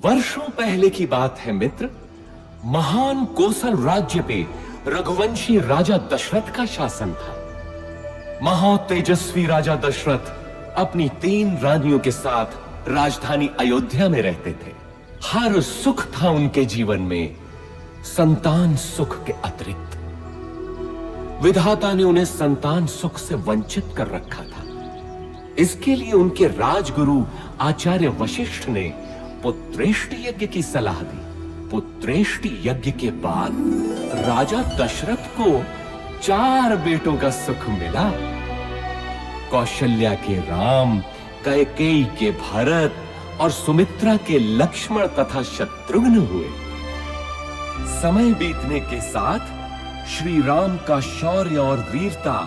वर्षों पहले की बात है मित्र। महान कोसल राज्य पे रघुवंशी राजा दशरथ का शासन था। महातेजस्वी राजा दशरथ अपनी 3 रानियों के साथ राजधानी अयोध्या में रहते थे। हर सुख था उनके जीवन में, संतान सुख के अतिरिक्त। विधाता ने उन्हें संतान सुख से वंचित कर रखा था। इसके लिए उनके राजगुरु आचार्य वशिष्ठ ने पुत्रेष्टि यज्ञ की सलाह दी। पुत्रेष्टि यज्ञ के बाद राजा दशरथ को 4 बेटों का सुख मिला। कौशल्या के राम, कैकेयी के भरत और सुमित्रा के लक्ष्मण तथा शत्रुघ्न हुए। समय बीतने के साथ श्री राम का शौर्य और वीरता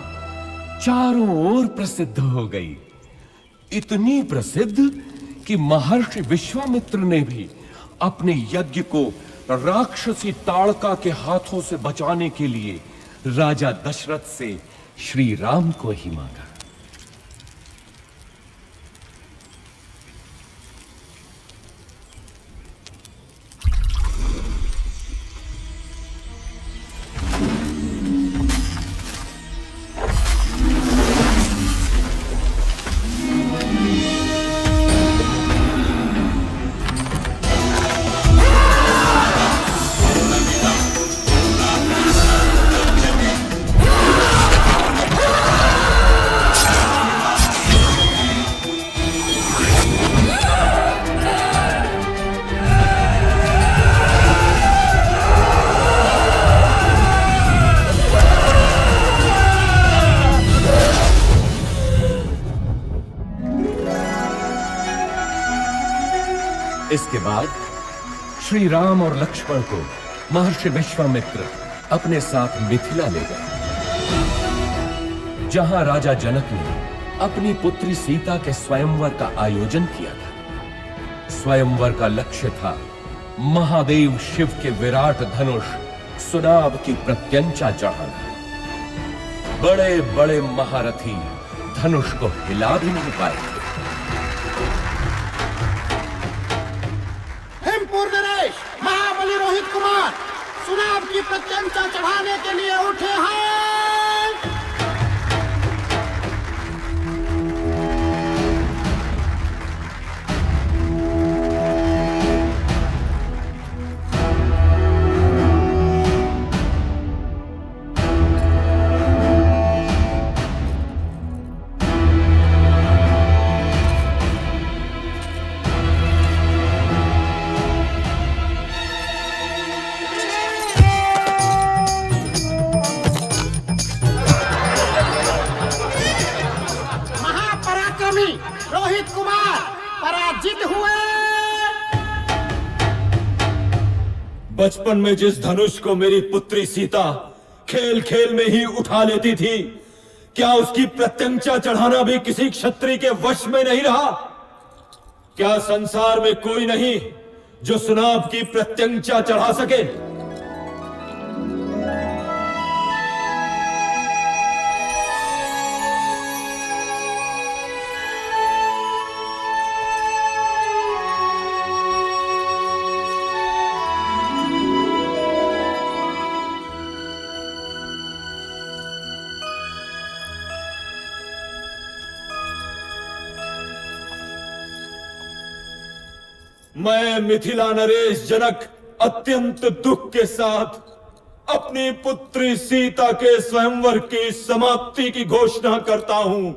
चारों ओर प्रसिद्ध हो गई। इतनी प्रसिद्ध कि महर्षि विश्वामित्र ने भी अपने यज्ञ को राक्षसी ताड़का के हाथों से बचाने के लिए राजा दशरथ से श्री राम को ही मांगा। इसके बाद श्री राम और लक्ष्मण को महर्षि विश्वामित्र अपने साथ मिथिला ले गए, जहां राजा जनक ने अपनी पुत्री सीता के स्वयंवर का आयोजन किया था। स्वयंवर का लक्ष्य था महादेव शिव के विराट धनुष सुनाभ की प्रत्यंचा चढ़ाना। बड़े बड़े महारथी धनुष को हिला भी नहीं पाए। महाबली रोहित कुमार सुनाभ की प्रत्यंचा चढ़ाने के लिए उठे हैं। स्वामी रोहित कुमार पराजित हुए। बचपन में जिस धनुष को मेरी पुत्री सीता खेल खेल में ही उठा लेती थी, क्या उसकी प्रत्यंचा चढ़ाना भी किसी क्षत्रिय के वश में नहीं रहा? क्या संसार में कोई नहीं जो सुनाभ की प्रत्यंचा चढ़ा सके? मैं मिथिला नरेश जनक अत्यंत दुख के साथ अपनी पुत्री सीता के स्वयंवर की समाप्ति की घोषणा करता हूं,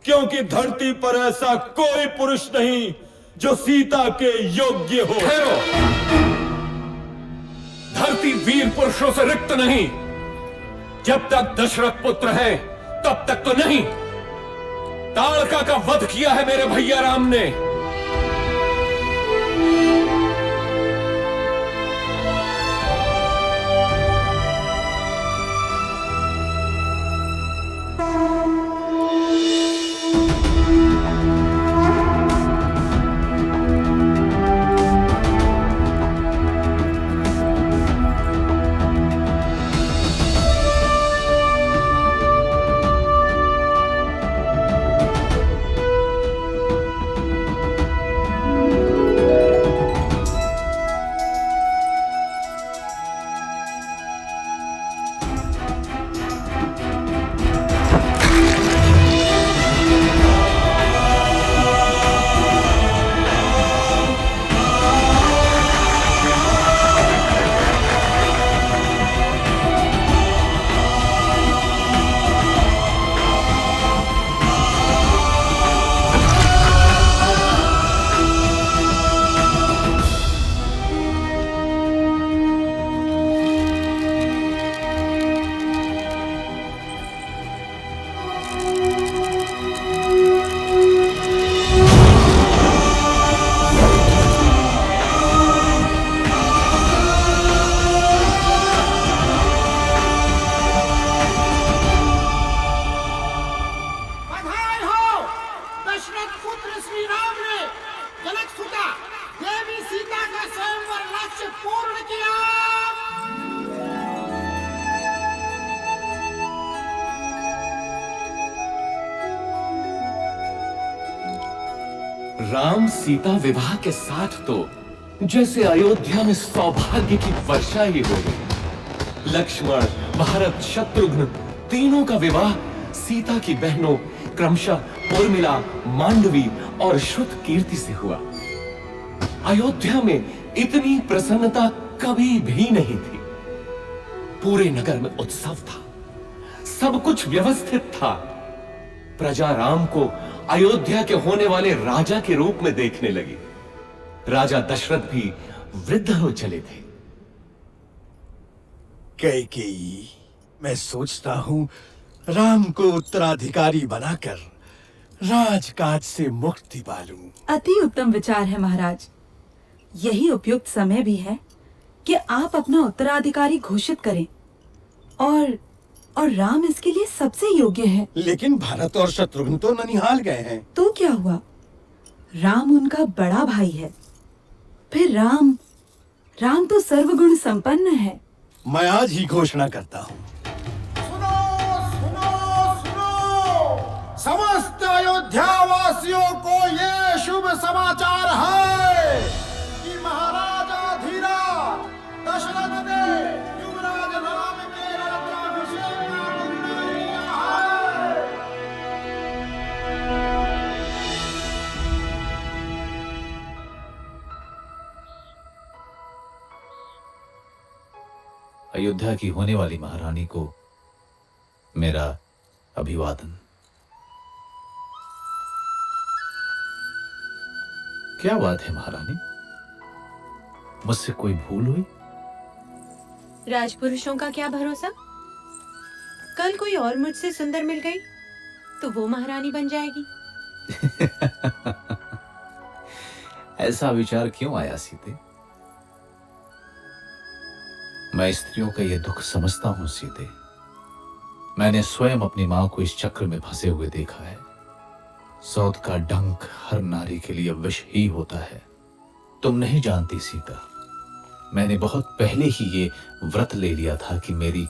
क्योंकि धरती पर ऐसा कोई पुरुष नहीं जो सीता के योग्य हो। ठहरो। धरती वीर पुरुषों से रिक्त नहीं। जब तक दशरथ पुत्र है तब तक तो नहीं। ताड़का का वध किया है मेरे भैया राम ने। राम सीता विवाह के साथ तो जैसे अयोध्या में सौभाग्य की वर्षा ही हो गई। लक्ष्मण, भरत, शत्रुघ्न तीनों का विवाह सीता की बहनों क्रमशः उर्मिला, मांडवी और श्रुत कीर्ति से हुआ। अयोध्या में इतनी प्रसन्नता कभी भी नहीं थी। पूरे नगर में उत्सव था, सब कुछ व्यवस्थित था। प्रजा राम को अयोध्या के होने वाले राजा के रूप में देखने लगी। राजा दशरथ भी वृद्ध हो चले थे। कैकेयी, मैं सोचता हूं राम को उत्तराधिकारी बनाकर राजकाज से मुक्ति पालूं। अति उत्तम विचार है महाराज। यही उपयुक्त समय भी है कि आप अपना उत्तराधिकारी घोषित करें और राम इसके लिए सबसे योग्य है। लेकिन भरत और शत्रुघ्न तो ननिहाल गए हैं। तो क्या हुआ? राम उनका बड़ा भाई है। फिर राम तो सर्वगुण संपन्न है। मैं आज ही घोषणा करता हूँ। सुनो सुनो सुनो, समस्त अयोध्या वासियों को ये शुभ समाचार है कि महाराजा धीराज दशरथ ने युवराज राम के राज्याभिषेक का निर्णय लिया है। अयोध्या की होने वाली महारानी को मेरा अभिवादन। क्या बात है महारानी, मुझसे कोई भूल हुई? राजपुरुषों का क्या भरोसा, कल कोई और मुझसे सुंदर मिल गई तो वो महारानी बन जाएगी। ऐसा विचार क्यों आया सीते? मैं स्त्रियों का यह दुख समझता हूं सीते। मैंने स्वयं अपनी मां को इस चक्र में फंसे हुए देखा है। सौत का डंक हर नारी के लिए विष ही होता है। तुम नहीं जानती सीता, मैंने बहुत पहले ही ये व्रत ले लिया था कि मेरी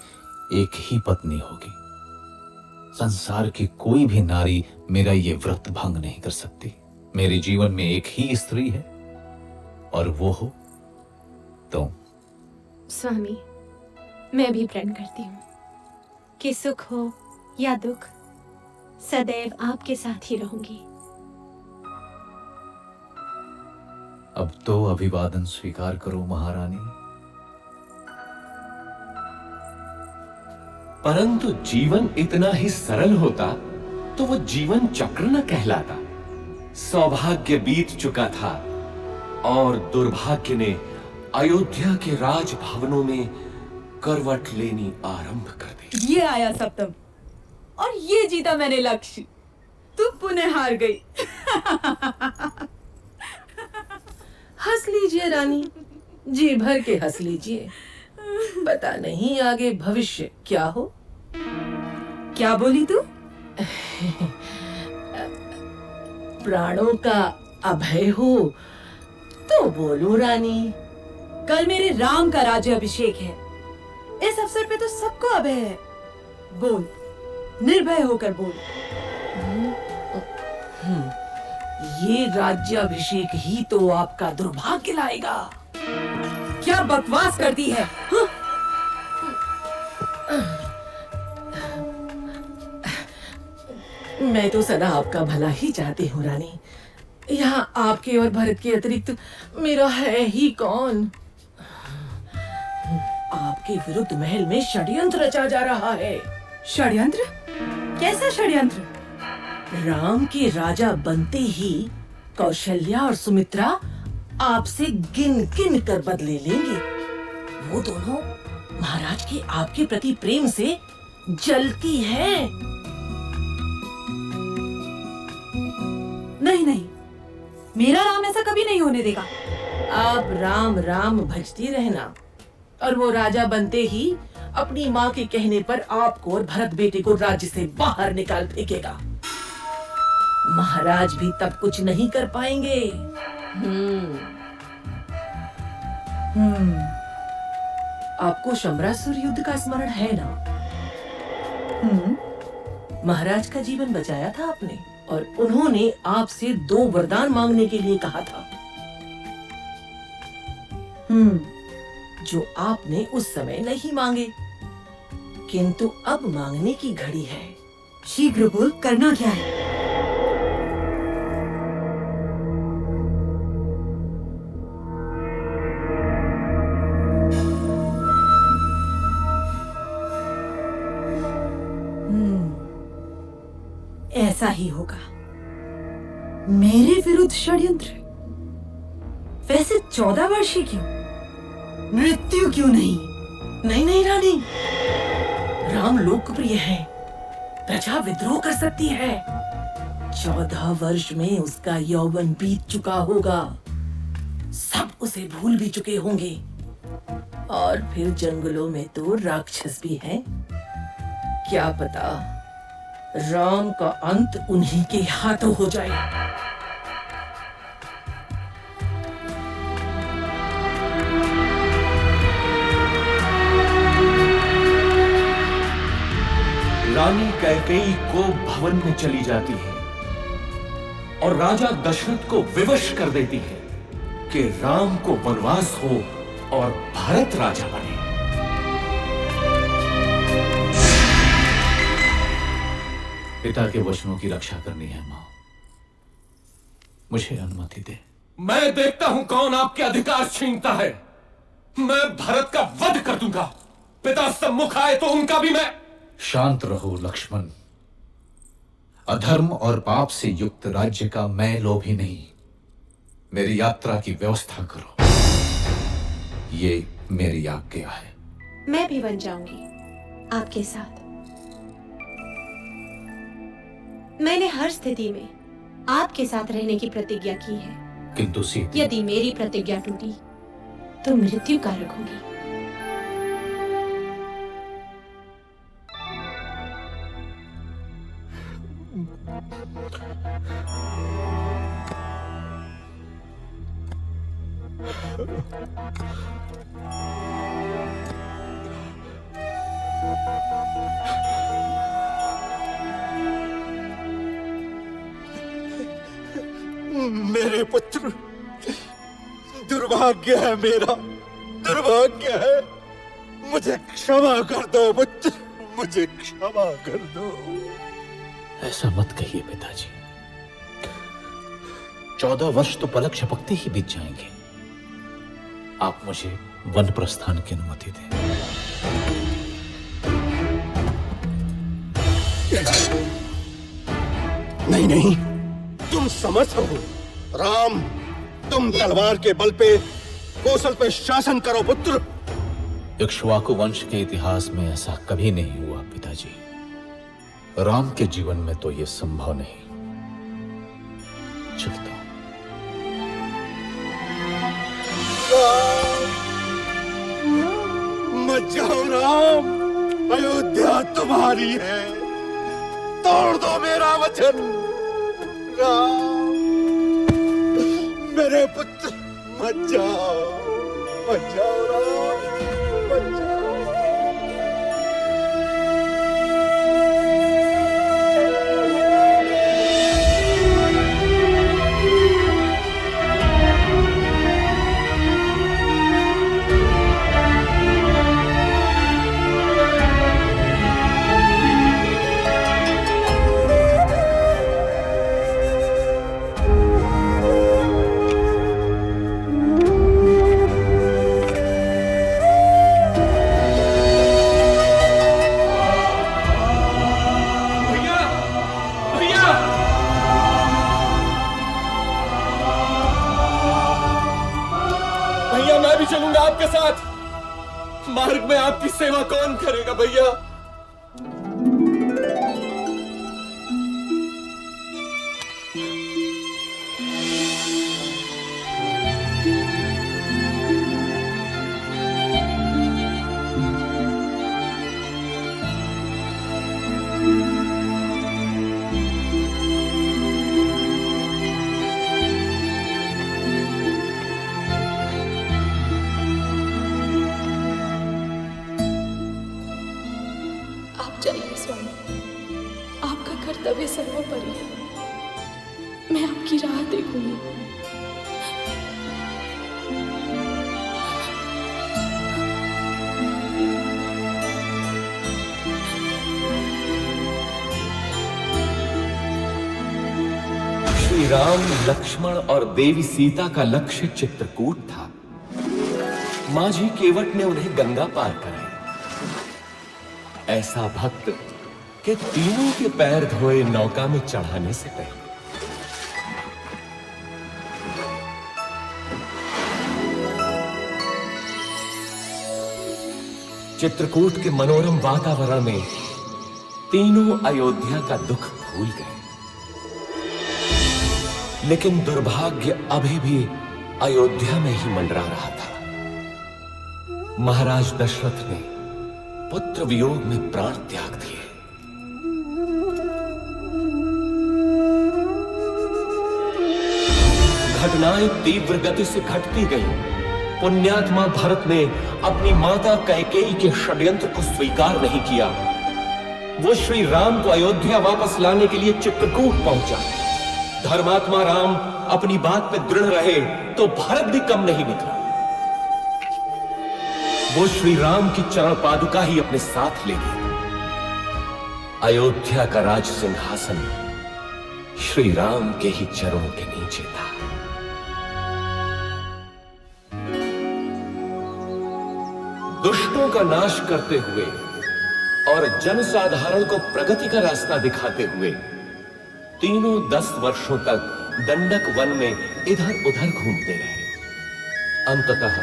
एक ही पत्नी होगी। संसार की कोई भी नारी मेरा ये व्रत भंग नहीं कर सकती। मेरे जीवन में एक ही स्त्री है और वो हो तुम। स्वामी, मैं भी प्रण करती हूँ कि सुख हो या दुख, सदैव आपके साथ ही रहूंगी। अब तो अभिवादन स्वीकार करो महारानी। परंतु जीवन इतना ही सरल होता तो वो जीवन चक्र न कहलाता। सौभाग्य बीत चुका था और दुर्भाग्य ने अयोध्या के राजभवनों में करवट लेनी आरंभ कर दी। ये आया सप्तम और ये जीता मैंने लक्ष्य। तू पुनः हार गई। हंस लीजिए रानी, जी भर के हंस लीजिए। पता नहीं आगे भविष्य क्या हो। क्या बोली तू? प्राणों का अभय हो तो बोलो रानी। कल मेरे राम का राज्य अभिषेक है। इस अवसर पे तो सबको अभय है। बोल, निर्भय होकर बोल। ये राज्याभिषेक ही तो आपका दुर्भाग्य लाएगा। क्या बकवास करती है? हाँ? मैं तो सदा आपका भला ही चाहती हूँ रानी। यहाँ आपके और भरत के अतिरिक्त मेरा है ही कौन। आपके विरुद्ध महल में षड्यंत्र रचा जा रहा है। षड्यंत्र? कैसा षड्यंत्र? राम के राजा बनते ही कौशल्या और सुमित्रा आपसे गिन गिन कर बदले लेंगे। वो दोनों महाराज के आपके प्रति प्रेम से जलती हैं। नहीं नहीं, मेरा राम ऐसा कभी नहीं होने देगा। आप राम राम भजती रहना और वो राजा बनते ही अपनी माँ के कहने पर आपको और भरत बेटे को राज्य से बाहर निकाल फेंकेगा। महाराज भी तब कुछ नहीं कर पाएंगे। आपको शंबरासुर युद्ध का स्मरण है ना? महाराज का जीवन बचाया था आपने और उन्होंने आपसे 2 वरदान मांगने के लिए कहा था, जो आपने उस समय नहीं मांगे, किंतु अब मांगने की घड़ी है। शीघ्र बोल, करना क्या है? ऐसा ही होगा। मेरे विरुद्ध षड्यंत्र? वैसे 14 वर्षीय क्यों? मृत्यु क्यों नहीं? नहीं नहीं रानी, राम लोकप्रिय है, प्रजा विद्रोह कर सकती है। 14 वर्ष में उसका यौवन बीत चुका होगा, सब उसे भूल भी चुके होंगे। और फिर जंगलों में तो राक्षस भी हैं। क्या पता राम का अंत उन्हीं के हाथों हो जाए। रानी कैकेयी को भवन में चली जाती है और राजा दशरथ को विवश कर देती है कि राम को वनवास हो और भरत राजा बने। पिता के वचनों की रक्षा करनी है मां, मुझे अनुमति दे। मैं देखता हूं कौन आपके अधिकार छीनता है। मैं भरत का वध कर दूंगा। पिता सम्मुख आए तो उनका भी मैं। शांत रहो लक्ष्मण। अधर्म और पाप से युक्त राज्य का मैं लोभी नहीं। मेरी यात्रा की व्यवस्था करो, ये मेरी आज्ञा है। मैं भी बन जाऊंगी आपके साथ। मैंने हर स्थिति में आपके साथ रहने की प्रतिज्ञा की है। किंतु सीते, यदि मेरी प्रतिज्ञा टूटी तो मृत्यु कारक होगी। मेरे पुत्र, दुर्भाग्य है मेरा, दुर्भाग्य है। मुझे क्षमा कर दो पुत्र, मुझे क्षमा कर दो। ऐसा मत कहिए पिताजी। 14 वर्ष तो पलक झपकते ही बीत जाएंगे। आप मुझे वन प्रस्थान की अनुमति दें। नहीं नहीं, तुम समर्थ हो। राम, तुम तलवार के बल पे कौशल पे शासन करो पुत्र। इक्ष्वाकु वंश के इतिहास में ऐसा कभी नहीं हुआ पिताजी। राम के जीवन में तो यह संभव नहीं। चलता हूं। मत जाओ राम, अयोध्या तुम्हारी है। तोड़ दो मेरा वचन। राम, मेरे पुत्र, मत जाओ, मत जाओ राम, मत जाओ। भैया, मैं भी चलूंगा आपके साथ। मार्ग में आपकी सेवा कौन करेगा भैया? आप जाइए स्वामी, आपका कर्तव्य सर्वोपरि है। मैं आपकी राह देखूंगी। श्री राम, लक्ष्मण और देवी सीता का लक्ष्य चित्रकूट था। माझी केवट ने उन्हें गंगा पार कराई। ऐसा भक्त कि तीनों के पैर धोए नौका में चढ़ाने से पहले। चित्रकूट के मनोरम वातावरण में तीनों अयोध्या का दुख भूल गए। लेकिन दुर्भाग्य अभी भी अयोध्या में ही मंडरा रहा था। महाराज दशरथ ने पुत्र वियोग में प्राण त्याग दिए। घटनाएं तीव्र गति से घटती गईं। पुण्यात्मा भरत ने अपनी माता कैकेयी के षड्यंत्र को स्वीकार नहीं किया। वो श्री राम को अयोध्या वापस लाने के लिए चित्रकूट पहुंचा। धर्मात्मा राम अपनी बात पे दृढ़ रहे तो भरत भी कम नहीं निकला। वो श्री राम की चरण पादुका ही अपने साथ ले गए। अयोध्या का राज सिंहासन श्री राम के ही चरणों के नीचे था। दुष्टों का नाश करते हुए और जनसाधारण को प्रगति का रास्ता दिखाते हुए तीनों 10 वर्षों तक दंडक वन में इधर उधर घूमते रहे। अंततः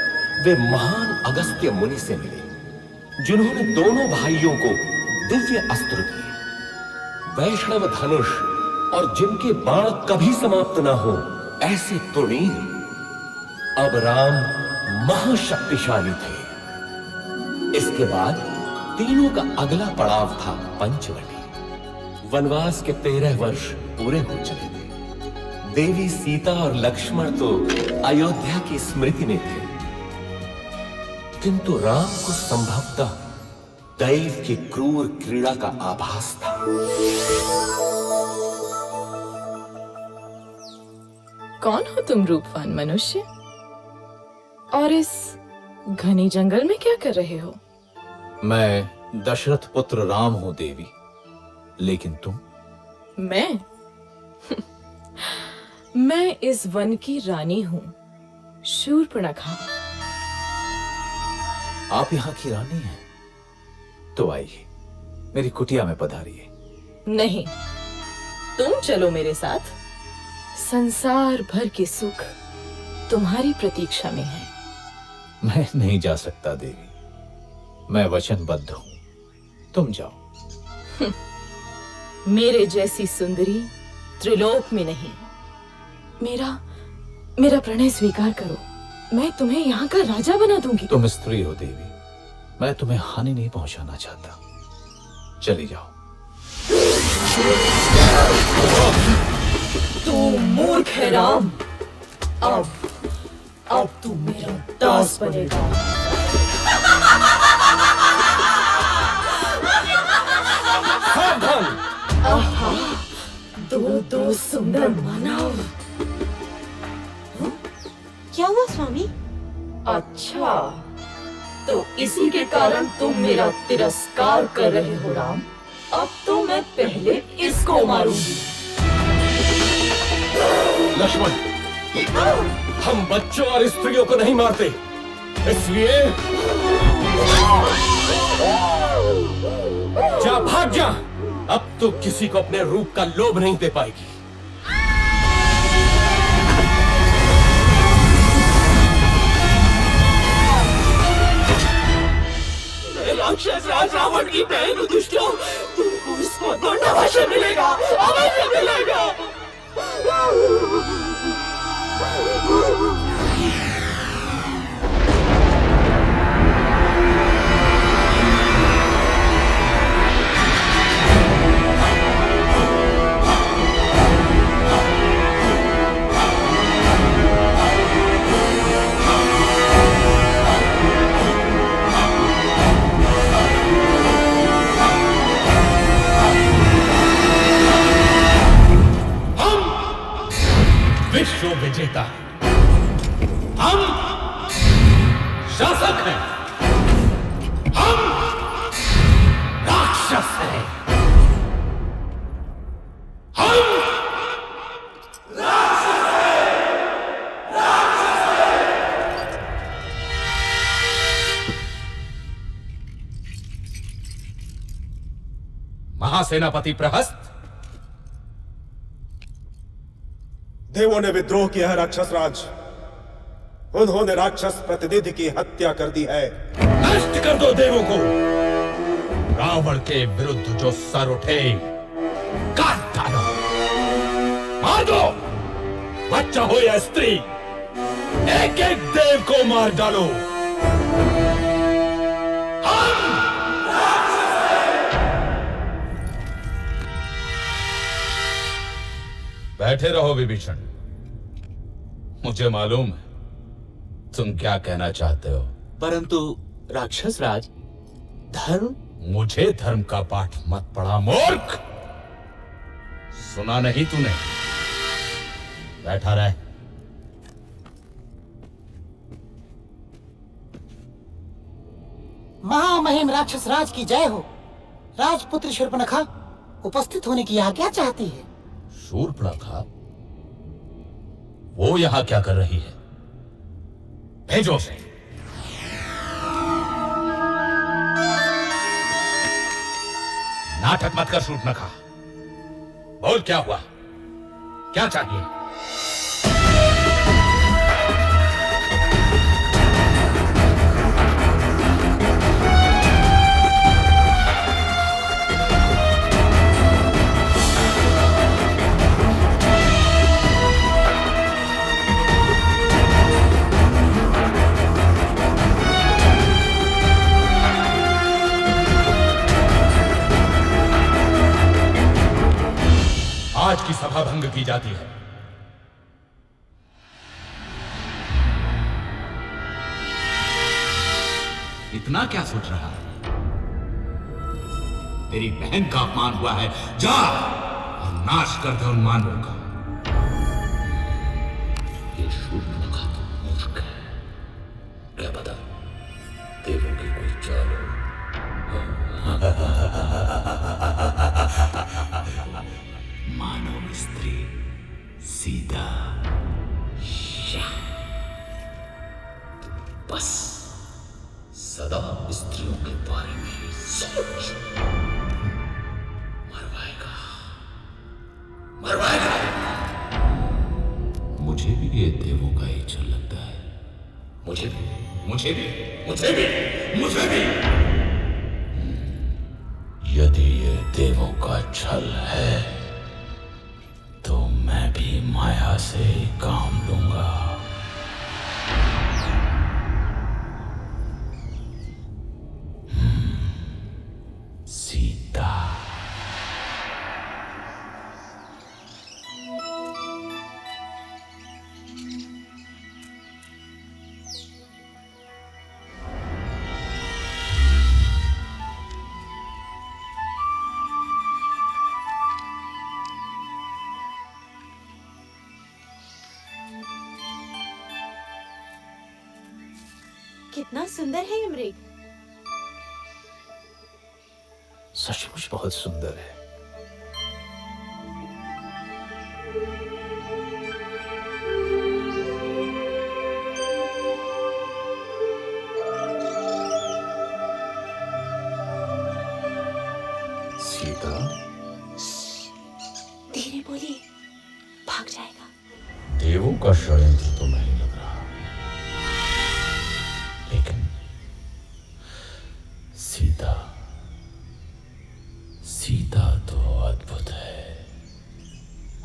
वे महान अगस्त्य मुनि से मिले, जिन्होंने दोनों भाइयों को दिव्य अस्त्र दिए। वैष्णव धनुष और जिनके बाण कभी समाप्त ना हो, ऐसे तुणीर अब राम महाशक्तिशाली थे। इसके बाद तीनों का अगला पड़ाव था पंचवटी। वनवास के 13 वर्ष पूरे हो चले थे। देवी सीता और लक्ष्मण तो अयोध्या की स्मृति में थे, किंतु राम को संभवतः दैव की क्रूर क्रीड़ा का आभास था। कौन हो तुम रूपवान मनुष्य? और इस घने जंगल में क्या कर रहे हो? मैं दशरथ पुत्र राम हूं देवी, लेकिन तुम? मैं मैं इस वन की रानी हूं, शूर्पणखा। आप यहाँ की रानी हैं? तो आइए, मेरी कुटिया में पधारिए। नहीं, तुम चलो मेरे साथ। संसार भर के सुख तुम्हारी प्रतीक्षा में है। मैं नहीं जा सकता देवी, मैं वचनबद्ध हूं। तुम जाओ। मेरे जैसी सुंदरी त्रिलोक में नहीं। मेरा प्रणय स्वीकार करो, मैं तुम्हें यहाँ का राजा बना दूंगी। तुम स्त्री हो देवी, मैं तुम्हें हानि नहीं पहुंचाना चाहता। चली जाओ। तू मूर्ख है राम। अब तू मेरा दास बनेगा। आहा, दो सुंदर मानव। क्या हुआ स्वामी? अच्छा, तो इसी के कारण तुम मेरा तिरस्कार कर रहे हो राम। अब तो मैं पहले इसको मारूंगी। लक्ष्मण, हम बच्चों और स्त्रियों को नहीं मारते, इसलिए जा, भाग जा। अब तो किसी को अपने रूप का लोभ नहीं दे पाएगी। राक्षस राज रावण की बहन दुष्टों, तुमको इसको दंड अवश्य मिलेगा, अवश्य मिलेगा। विश्व विजेता, हम शासक हैं, हम राक्षस हैं, हम राक्षस हैं, राक्षस हैं। महासेनापति प्रहस्त, देवों ने विद्रोह किया है राक्षस राज। उन्होंने राक्षस प्रतिनिधि की हत्या कर दी है। नष्ट कर दो देवों को। रावण के विरुद्ध जो सर उठे काट डालो, मार दो। बच्चा हो या स्त्री, एक एक देव को मार डालो। बैठे रहो विभीषण, मुझे मालूम है तुम क्या कहना चाहते हो। परंतु राक्षस राज, धर्म। मुझे धर्म का पाठ मत पढ़ा मूर्ख। सुना नहीं तूने? बैठा रहे। महामहिम राक्षस राज की जय हो। राजपुत्र शूर्पणखा उपस्थित होने की आज्ञा चाहती है। शूर्पणखा, वो यहां क्या कर रही है? भेजो उसे। नाटक मत कर शूर्पणखा, बोल क्या हुआ, क्या चाहिए? की जाती है। इतना क्या सोच रहा है? तेरी बहन का अपमान हुआ है, जा और नाश कर दे उन मानवों का। ये शूर्पणखा तो मूर्ख है, क्या पता देवों की कोई चाल हो। मानव स्त्री सीता, बस सदा स्त्रियों के बारे में ही सोच। मरवाएगा। मुझे भी ये देवों का ही छल लगता है। मुझे भी। यदि ये देवों का छल है तो मैं भी माया से ही काम लूंगा। सीता। कितना सुंदर है ये मृग। सचमुच बहुत सुंदर है। सीता, धीरे बोलिए, भाग जाएगा। देवों का षड्यंत्र तो नहीं लग रहा, लेकिन सीता तो अद्भुत है,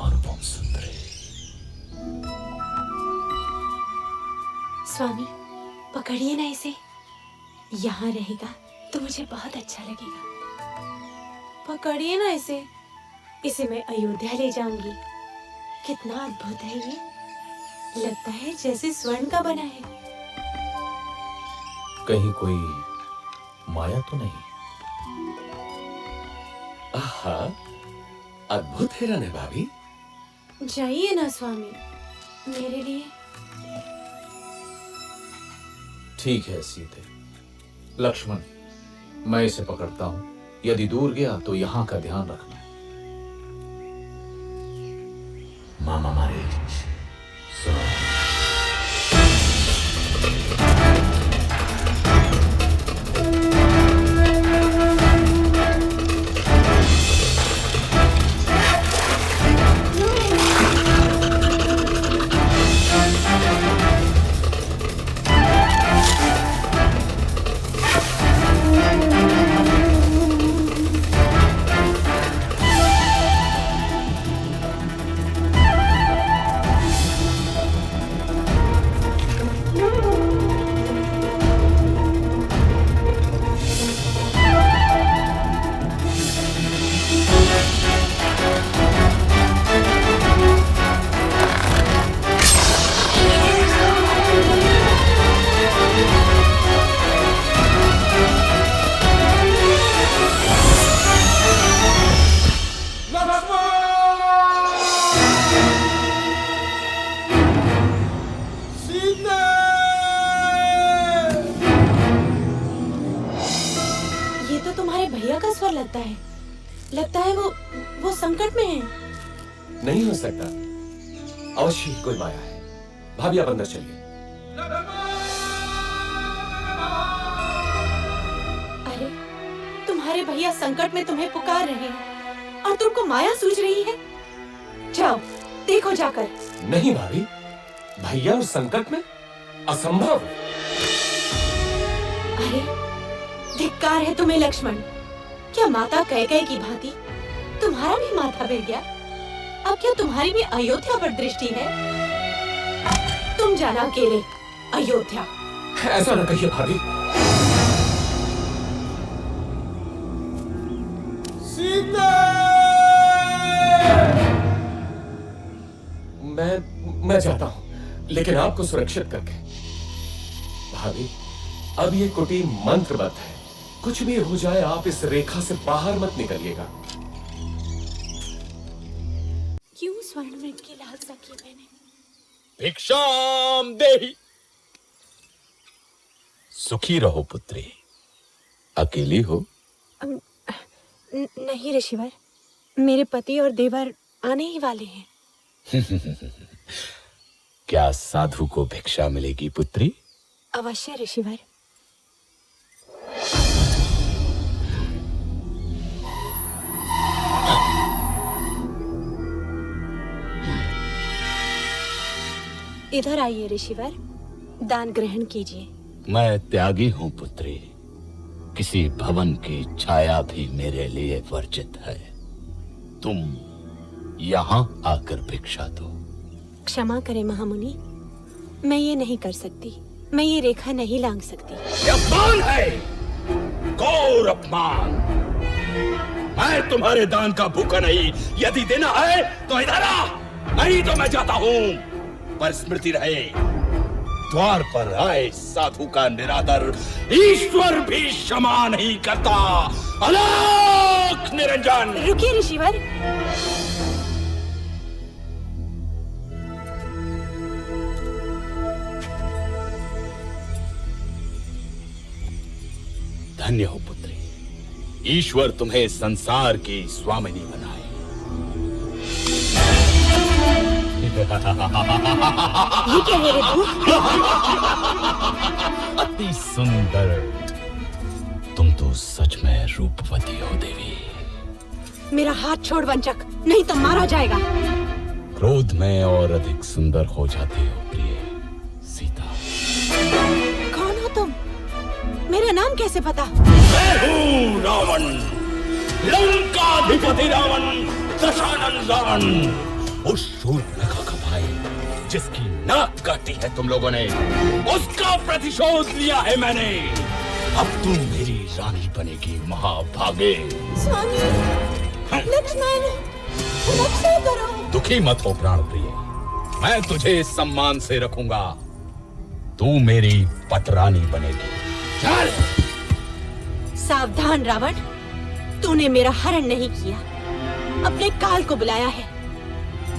अनुपम सुंदरी। स्वामी, पकड़िए ना इसे। यहाँ रहेगा तो मुझे बहुत अच्छा लगेगा। पकड़िए ना इसे। इसे मैं अयोध्या ले जाऊंगी। कितना अद्भुत है ये। लगता है जैसे स्वर्ण का बना है। कहीं कोई माया तो नहीं? आहा, अद्भुत हिरन है भाभी। जाइए ना स्वामी, मेरे लिए। ठीक है सीते। लक्ष्मण, मैं इसे पकड़ता हूं। यदि दूर गया तो यहां का ध्यान रखना। मामा मारे लगता है वो संकट में है। नहीं हो सकता, अवश्य ही कोई माया है। भाभी आप अंदर चलिए। अरे, तुम्हारे भैया संकट में तुम्हें पुकार रहे हैं और तुमको माया सूझ रही है। जाओ देखो जाकर। नहीं भाभी, भैया उस संकट में असंभव। अरे, धिक्कार है तुम्हें लक्ष्मण। क्या माता कैकेयी की भांति तुम्हारा भी माथा गिर गया? अब क्या तुम्हारी भी अयोध्या पर दृष्टि है? तुम जाना अकेले अयोध्या। ऐसा न कहिए भाभी। सीता! मैं जाता हूं, लेकिन आपको सुरक्षित करके। भाभी, अब ये कुटीर मंत्रबद्ध है, कुछ भी हो जाए आप इस रेखा से बाहर मत निकलिएगा। क्यों स्वर्ण मृग की लालसा की मैंने? भिक्षाम देहि। सुखी रहो पुत्री। अकेली हो? नहीं ऋषिवर, मेरे पति और देवर आने ही वाले हैं। क्या साधु को भिक्षा मिलेगी पुत्री? अवश्य ऋषिवर। इधर आइए ऋषिवर, दान ग्रहण कीजिए। मैं त्यागी हूं पुत्री, किसी भवन की छाया भी मेरे लिए वर्जित है। तुम यहाँ आकर भिक्षा दो। क्षमा करें महामुनि, मैं ये नहीं कर सकती, मैं ये रेखा नहीं लांघ सकती। ये अपमान है, घोर अपमान। मैं तुम्हारे दान का भूखा नहीं, यदि देना है तो इधर आ, नहीं तो मैं जाता हूँ। पर स्मृति रहे, द्वार पर आए साधु का निरादर ईश्वर भी क्षमा नहीं करता। अलख निरंजन। रुकिए ऋषिवर। धन्य हो पुत्री, ईश्वर तुम्हें संसार की स्वामिनी बनाए। ये क्या है ऋतु? अति सुंदर, तुम तो सच में रूपवती हो देवी। मेरा हाथ छोड़ वंचक, नहीं तो मारा जाएगा। क्रोध में और अधिक सुंदर हो जाती हो प्रिय सीता। कौन हो तुम? मेरा नाम कैसे पता? मैं हूँ रावण, लंकाधिपति रावण, दशानन रावण। उस शूर्पणखा का भाई जिसकी नाक काटी है तुम लोगों ने, उसका प्रतिशोध लिया है मैंने। अब तुम मेरी रानी बनेगी महाभागे। स्वामी, लक्ष्मण, रक्षा करो। दुखी मत हो प्राण प्रिय, मैं तुझे सम्मान से रखूंगा। तू मेरी पतरानी बनेगी। चल। सावधान रावण, तूने मेरा हरण नहीं किया, अपने काल को बुलाया है।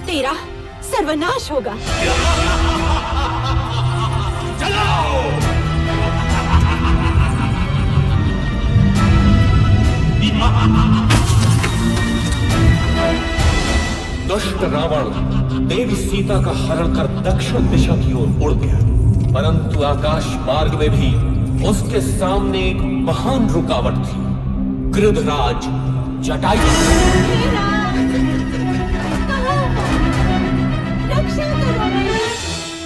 तेरा सर्वनाश होगा। चलो। दुष्ट रावण देवी सीता का हरण कर दक्षिण दिशा की ओर उड़ गया, परंतु आकाश मार्ग में भी उसके सामने एक महान रुकावट थी, गृधराज जटायु।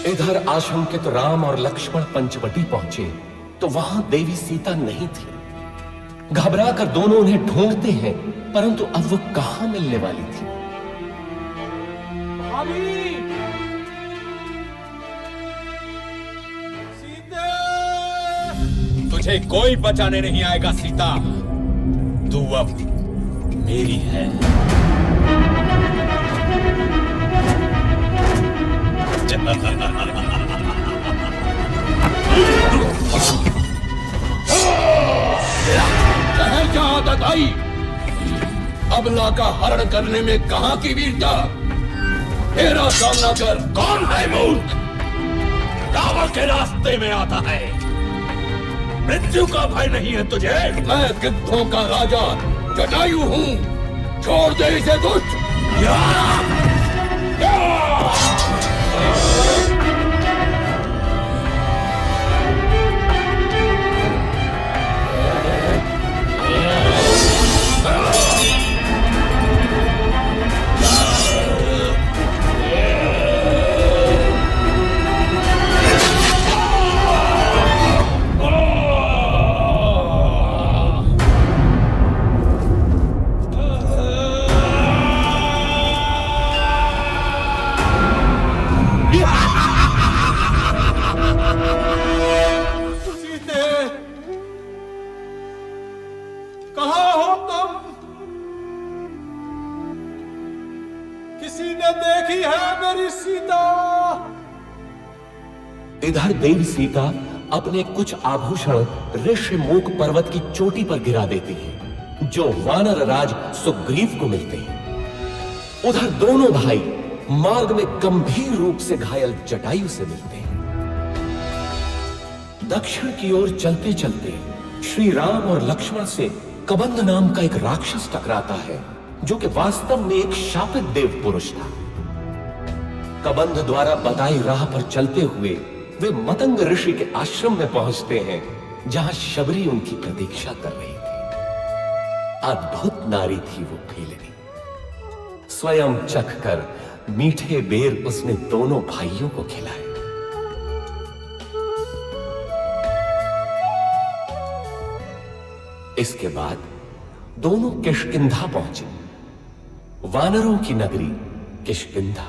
इधर आशंकित राम और लक्ष्मण पंचवटी पहुंचे तो वहां देवी सीता नहीं थी। घबरा कर दोनों उन्हें ढूंढते हैं, परंतु अब वो कहां मिलने वाली थी। तुझे कोई बचाने नहीं आएगा सीता, तू अब मेरी है। आई अबला का हरण करने में कहां की वीरता? मेरा सामना कर। कौन है मूर्ख? रावण के रास्ते में आता है। मृत्यु का भय नहीं है तुझे? मैं गिद्धों का राजा जटायु हूं, छोड़ दे इसे दुष्ट। किसी ने देखी है मेरी सीता? इधर देवी सीता अपने कुछ आभूषण ऋषिमुख पर्वत की चोटी पर गिरा देती है, जो वानर राज सुग्रीव को मिलते हैं। उधर दोनों भाई मार्ग में गंभीर रूप से घायल जटायु से मिलते हैं। दक्षिण की ओर चलते चलते श्री राम और लक्ष्मण से कबंध नाम का एक राक्षस टकराता है, जो कि वास्तव में एक शापित देव पुरुष था। कबंध द्वारा बताई राह पर चलते हुए वे मतंग ऋषि के आश्रम में पहुंचते हैं, जहां शबरी उनकी प्रतीक्षा कर रही थी। अद्भुत नारी थी वो भेलनी। स्वयं चखकर मीठे बेर उसने दोनों भाइयों को खिलाए। इसके बाद दोनों किष्किंधा पहुंचे, वानरों की नगरी किष्किंधा।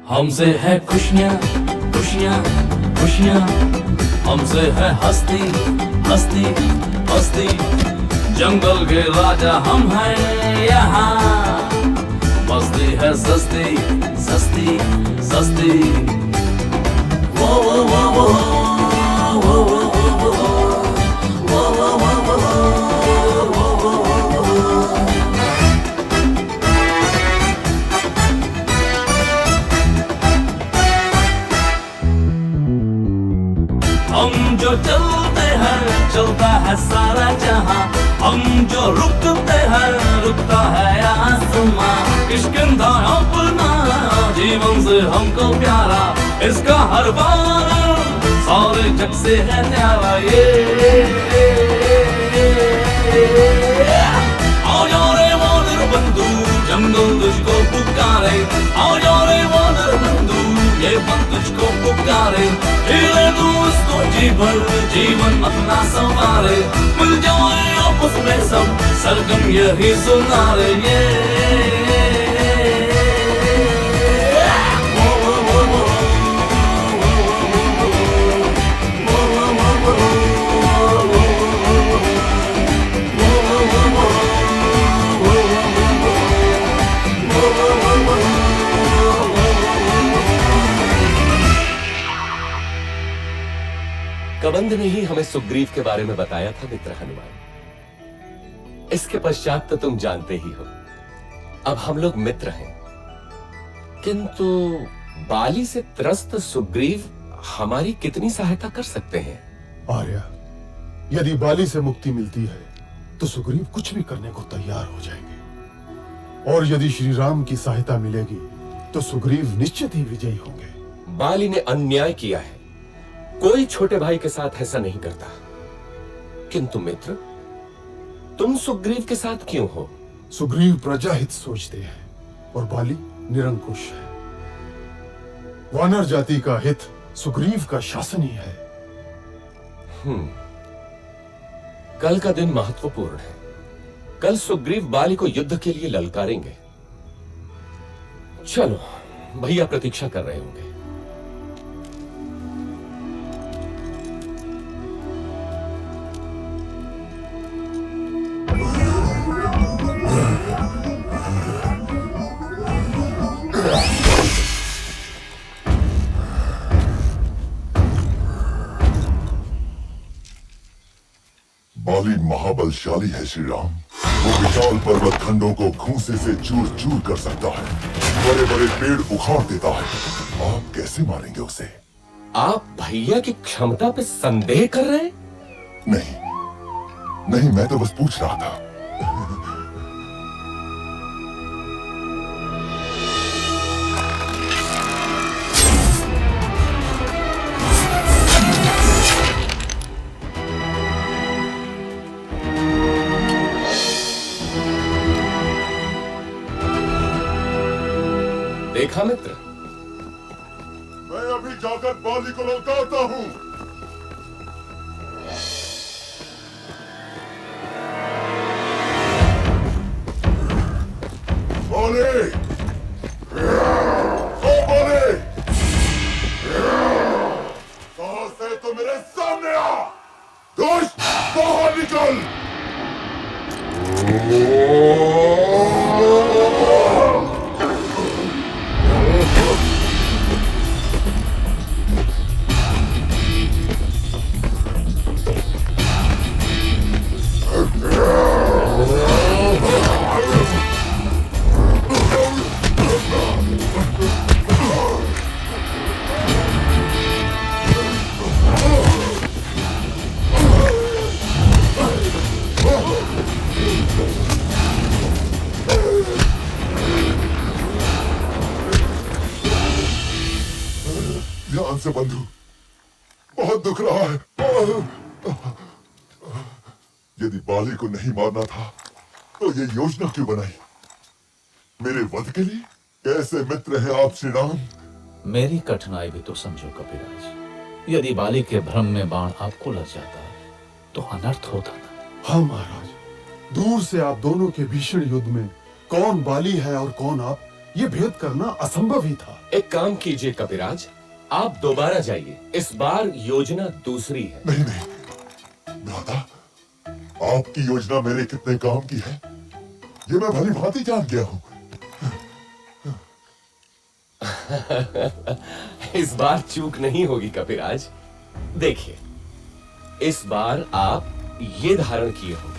हमसे है खुशियाँ खुशियाँ खुशियाँ, हमसे है हस्ती हस्ती हस्ती। जंगल के राजा हम हैं यहाँ, मस्ती है सस्ती सस्ती सस्ती। वो वो वो वो वो वो वो वो वो वो वो। हम जो चलते हैं चलता है सारा जहां, हम जो रुकते हैं रुकता है आसमां। किष्किंधा अपना जीवन से हमको प्यारा, इसका हर बार सारे जग से है न्यारा। ये आओ जाओ रे वानर बंधु, जंगल तुझको पुकारे। आओ जाओ रे वानर बंधु, ये वन तुझको पुकारे। खेले तू उसको जीवन अपना संवारे। मिल जाए आपस में सब सरगम यही सुना रे। ये कबंध ने ही हमें सुग्रीव के बारे में बताया था मित्र हनुमान। इसके पश्चात तो तुम जानते ही हो, अब हम लोग मित्र हैं। किंतु बाली से त्रस्त सुग्रीव हमारी कितनी सहायता कर सकते हैं? आर्या, यदि बाली से मुक्ति मिलती है तो सुग्रीव कुछ भी करने को तैयार हो जाएंगे, और यदि श्री राम की सहायता मिलेगी तो सुग्रीव निश्चित ही विजयी होंगे। बाली ने अन्याय किया है, कोई छोटे भाई के साथ ऐसा नहीं करता। किंतु मित्र, तुम सुग्रीव के साथ क्यों हो? सुग्रीव प्रजाहित सोचते हैं और बाली निरंकुश है। वानर जाति का हित सुग्रीव का शासन ही है। कल का दिन महत्वपूर्ण है। कल सुग्रीव बाली को युद्ध के लिए ललकारेंगे। चलो, भैया प्रतीक्षा कर रहे होंगे। बाली महाबलशाली है श्री राम। वो विशाल पर्वत खंडों को घूंसे से चूर चूर कर सकता है, बड़े बड़े पेड़ उखाड़ देता है। आप कैसे मारेंगे उसे? आप भैया की क्षमता पे संदेह कर रहे हैं? नहीं नहीं, मैं तो बस पूछ रहा था। देखा मित्र, मैं अभी जाकर बाली को लौटाता हूँ। बाली, ओ बाली, साहस है तो मेरे सामने आ। दुष्ट, बाहर निकल। ध्यान से बंधु, बहुत दुख रहा है। यदि बाली को नहीं मारना था तो ये योजना क्यों बनाई? मेरे वध के लिए? कैसे मित्र हैं आप श्री राम? मेरी कठिनाई भी तो समझो कपिराज। यदि बाली के भ्रम में बाण आपको लग जाता तो अनर्थ होता ना। हाँ महाराज, दूर से आप दोनों के भीषण युद्ध में कौन बाली है और कौन आप, ये भेद करना असंभव ही था। एक काम कीजिए कपिराज, आप दोबारा जाइए। इस बार योजना दूसरी है। नहीं नहीं भ्राता, आपकी योजना मेरे कितने काम की है ये मैं भली भांति जान गया हूँ। इस बार चूक नहीं होगी कपिराज। देखिए, इस बार आप ये धारण किए होंगे।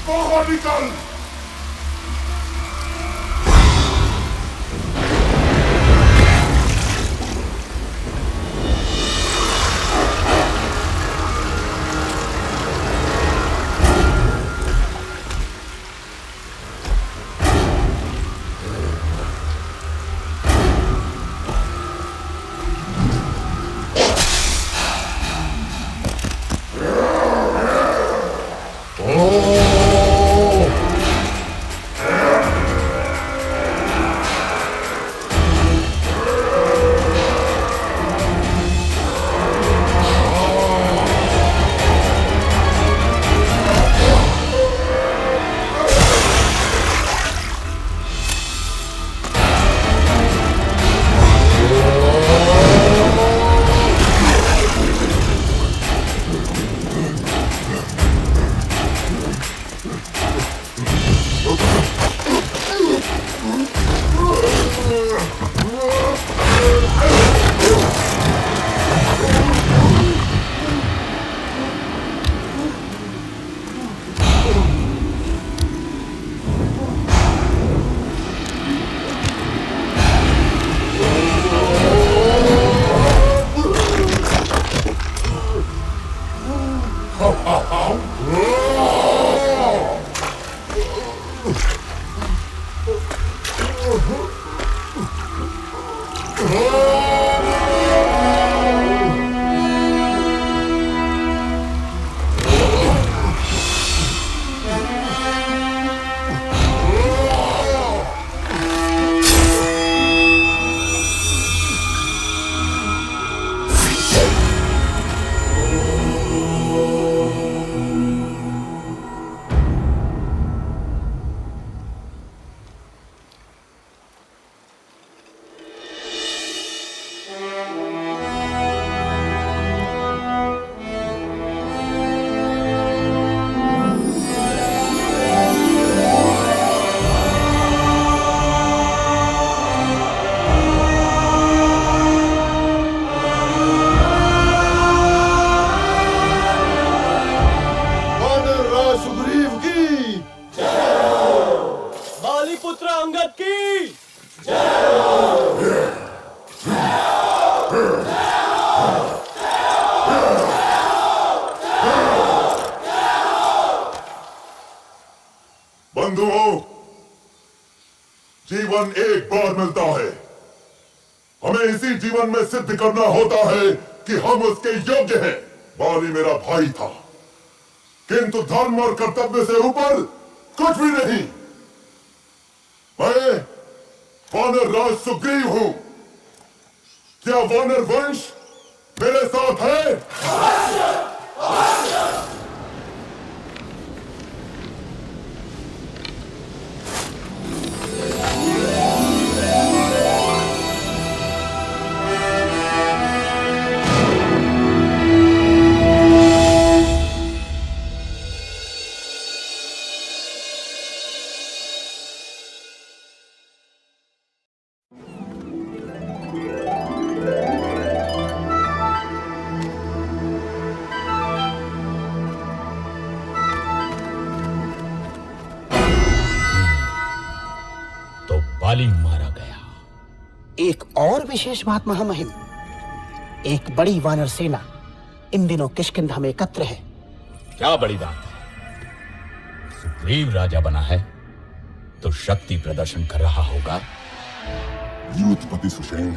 बाहर निकल। हमें इसी जीवन में सिद्ध करना होता है कि हम उसके योग्य हैं। बाली मेरा भाई था, किंतु धर्म और कर्तव्य से ऊपर कुछ भी नहीं। मैं वानर राज सुग्रीव हूं। क्या वानर वंश मेरे साथ है? बाली मारा गया। एक और विशेष बात महामहिम, एक बड़ी वानर सेना इन दिनों किष्किंधा में एकत्र है। क्या बड़ी बात है? सुग्रीव राजा बना है तो शक्ति प्रदर्शन कर रहा होगा। यूथपति सुषेण,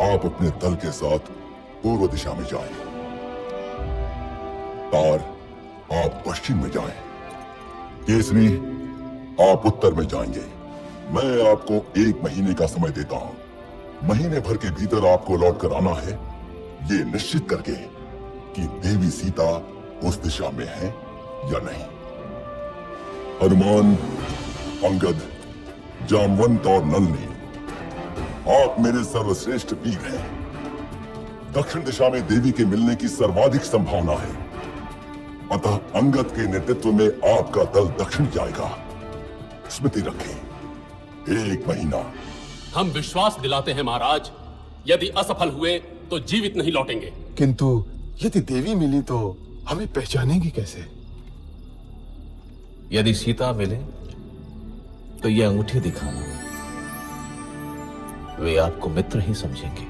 आप अपने दल के साथ पूर्व दिशा में जाएं। तार, आप पश्चिम में जाएं। केसरी, आप उत्तर में जाएंगे। मैं आपको 1 महीने का समय देता हूं। महीने भर के भीतर आपको लौट कर आना है, ये निश्चित करके कि देवी सीता उस दिशा में है या नहीं। हनुमान, अंगद, जामवंत और नलनी, आप मेरे सर्वश्रेष्ठ वीर हैं। दक्षिण दिशा में देवी के मिलने की सर्वाधिक संभावना है, अतः अंगद के नेतृत्व में आपका दल दक्षिण जाएगा। स्मृति रखें, 1 महीना। हम विश्वास दिलाते हैं महाराज, यदि असफल हुए तो जीवित नहीं लौटेंगे। किंतु यदि देवी मिली तो हमें पहचानेंगी कैसे? यदि सीता मिले तो ये अंगूठी दिखाना, वे आपको मित्र ही समझेंगे।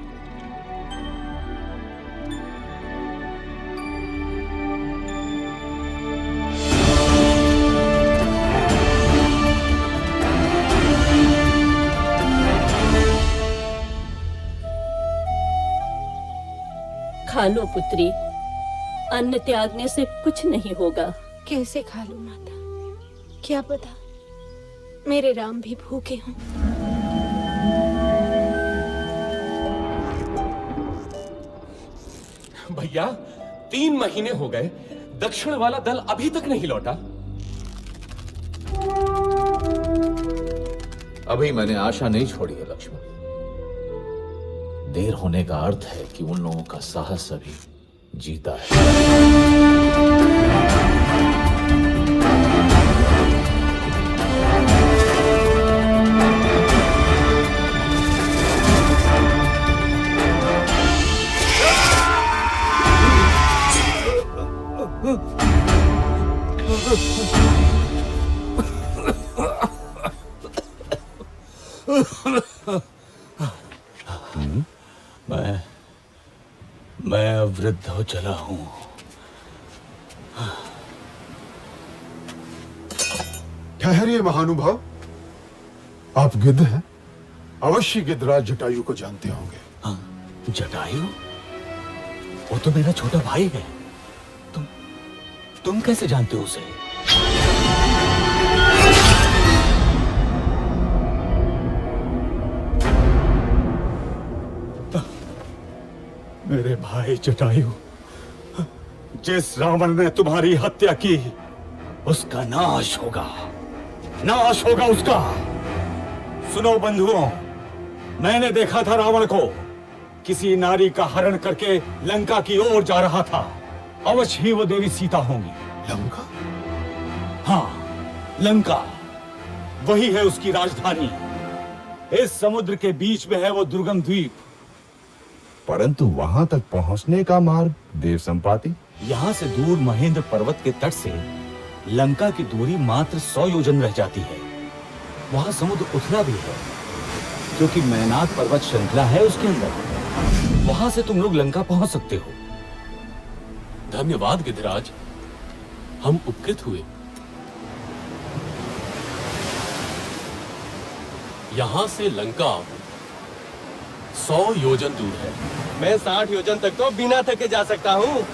खा लो पुत्री, अन्न त्यागने से कुछ नहीं होगा। कैसे खा लूं माता? क्या पता मेरे राम भी भूखे हों। भैया, 3 महीने हो गए, दक्षिण वाला दल अभी तक नहीं लौटा। अभी मैंने आशा नहीं छोड़ी है लक्ष्मण। देर होने का अर्थ है कि उन लोगों का साहस अभी जीता है। मैं अब वृद्ध हो चला हूं। ठहरिए महानुभाव, आप गिद्ध हैं? अवश्य गिद्धराज जटायु को जानते होंगे। हाँ, जटायु? वो तो मेरा छोटा भाई है। तुम कैसे जानते हो उसे? मेरे भाई जटायु, जिस रावण ने तुम्हारी हत्या की, उसका नाश होगा, नाश होगा उसका। सुनो बंधुओं, मैंने देखा था रावण को किसी नारी का हरण करके लंका की ओर जा रहा था। अवश्य ही वो देवी सीता होंगी। लंका? हाँ, लंका वही है उसकी राजधानी। इस समुद्र के बीच में है वो दुर्गम द्वीप। परंतु वहां तक पहुंचने का मार्ग देव संपाति? यहाँ से दूर महेंद्र पर्वत के तट से लंका की दूरी मात्र 100 योजन रह जाती है। वहां समुद्र उथला भी है, क्योंकि मैनाक पर्वत श्रृंखला है उसके अंदर। वहां से तुम लोग लंका पहुंच सकते हो। धन्यवाद गिद्धराज, हम उपकृत हुए। यहां से लंका 100 योजन दूर है। मैं 60 योजन तक तो बिना थके जा सकता हूँ।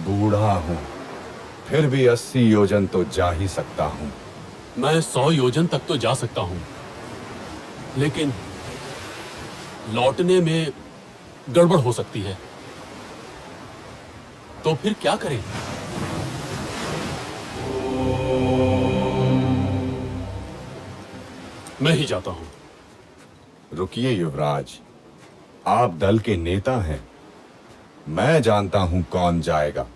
बूढ़ा हूँ, फिर भी 80 योजन तो जा ही सकता हूँ। मैं 100 योजन तक तो जा सकता हूँ, लेकिन लौटने में गड़बड़ हो सकती है। तो फिर क्या करें? मैं ही जाता हूं। रुकिए युवराज, आप दल के नेता हैं। मैं जानता हूं कौन जाएगा,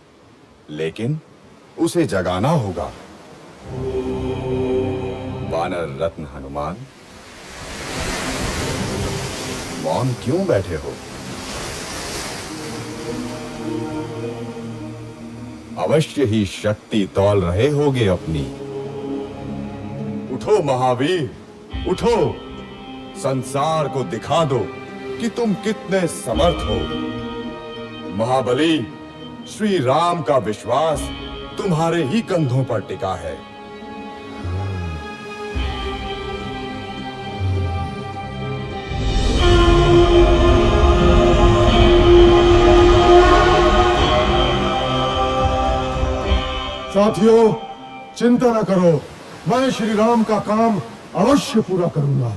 लेकिन उसे जगाना होगा। वानर रत्न हनुमान, मौन क्यों बैठे हो? अवश्य ही शक्ति तौल रहे होगे अपनी। उठो महावीर, उठो, संसार को दिखा दो कि तुम कितने समर्थ हो। महाबली, श्री राम का विश्वास तुम्हारे ही कंधों पर टिका है। साथियों, चिंता न करो, मैं श्री राम का काम अवश्य पूरा करूंगा।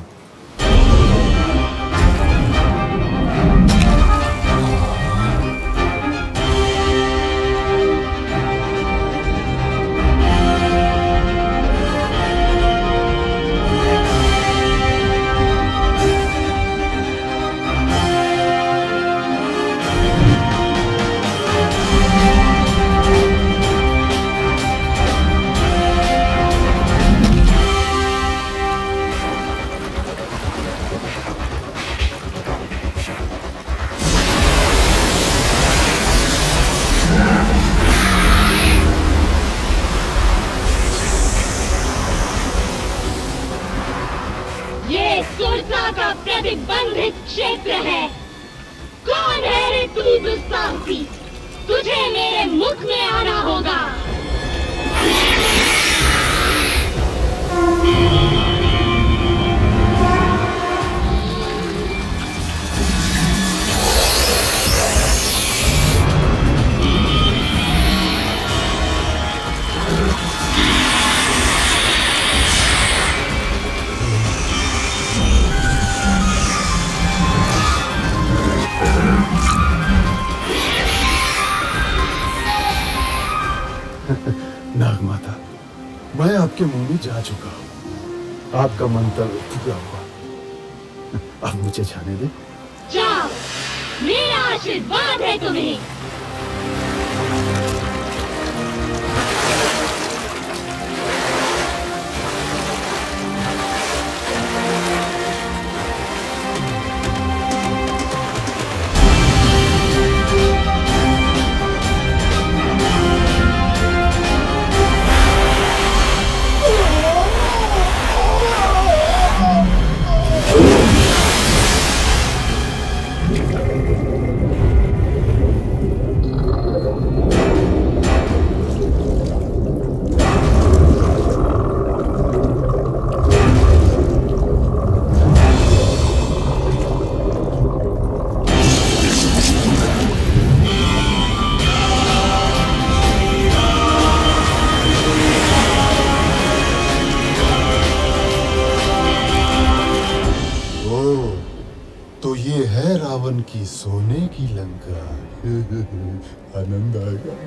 ये सुरसा का प्रतिबंधित क्षेत्र है। कौन है रे तू दुस्साहसी? तुझे मेरे मुख में आना होगा। नागमाता, मैं आपके मुंह में जा चुका हूं। आपका मंतव्य पूरा हुआ। अब मुझे जाने दे। जाओ, मेरा आशीर्वाद है तुम्हें। तो ये है रावण की सोने की लंका। आनंद आएगा।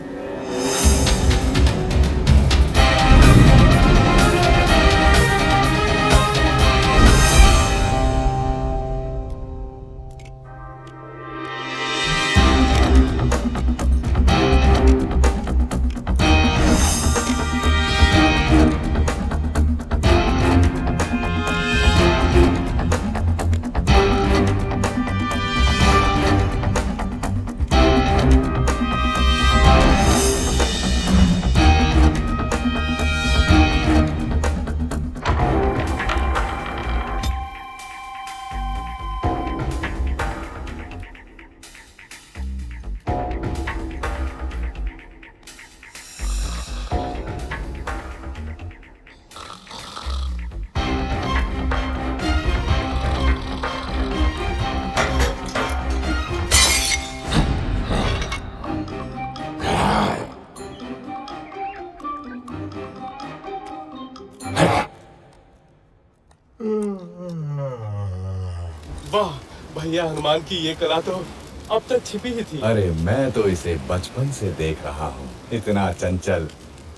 वाह भैया, हनुमान की ये कला तो अब तक छिपी ही थी। अरे मैं तो इसे बचपन से देख रहा हूँ, इतना चंचल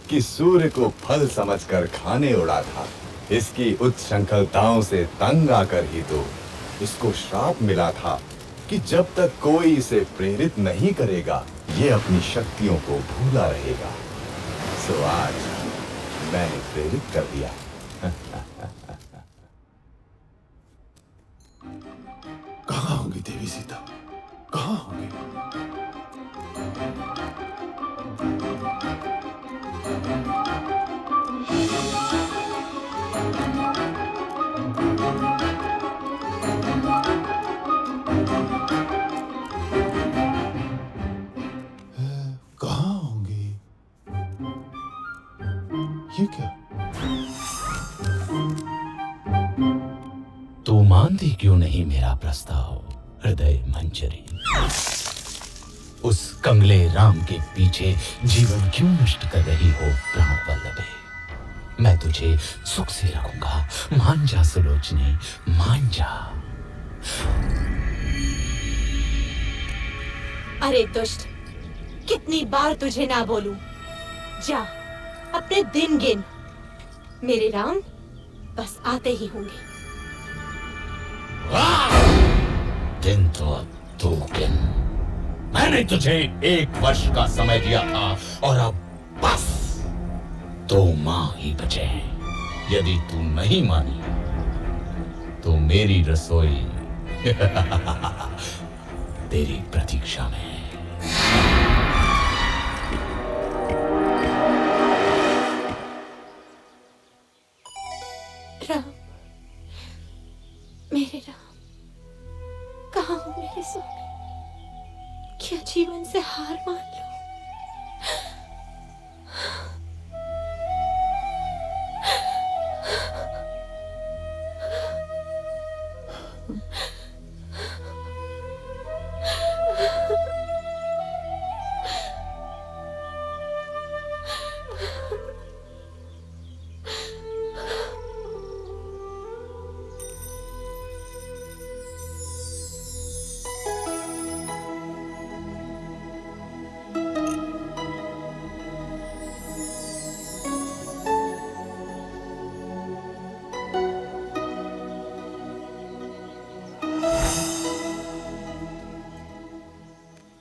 कि सूर्य को फल समझकर खाने उड़ा था। इसकी उच्छृंखलताओं से तंग आकर ही तो इसको श्राप मिला था कि जब तक कोई इसे प्रेरित नहीं करेगा ये अपनी शक्तियों को भूला रहेगा। सो आज मैंने प्रेरित कर दिया। कहाँ होंगी देवी सीता, कहाँ होंगी? कहाँ होंगी? ये क्या? तू मानती क्यों नहीं मेरा प्रस्ताव हृदय मंजरी? उस कंगले राम के पीछे जीवन क्यों नष्ट कर रही हो प्राण वल्लभे? मैं तुझे सुख से रखूंगा, मान जा सुलोचनी, मान जा। अरे दुष्ट, कितनी बार तुझे ना बोलूं? जा अपने दिन गिन, मेरे राम बस आते ही होंगे। दिन तो अब 2 दिन। मैंने तुझे 1 वर्ष का समय दिया था और अब बस 2 माह ही बचे हैं। यदि तू नहीं मानी तो मेरी रसोई तेरी प्रतीक्षा में है। राम, मेरे राम, कहाँ हो मेरे स्वामी? क्या जीवन से हार मान लो?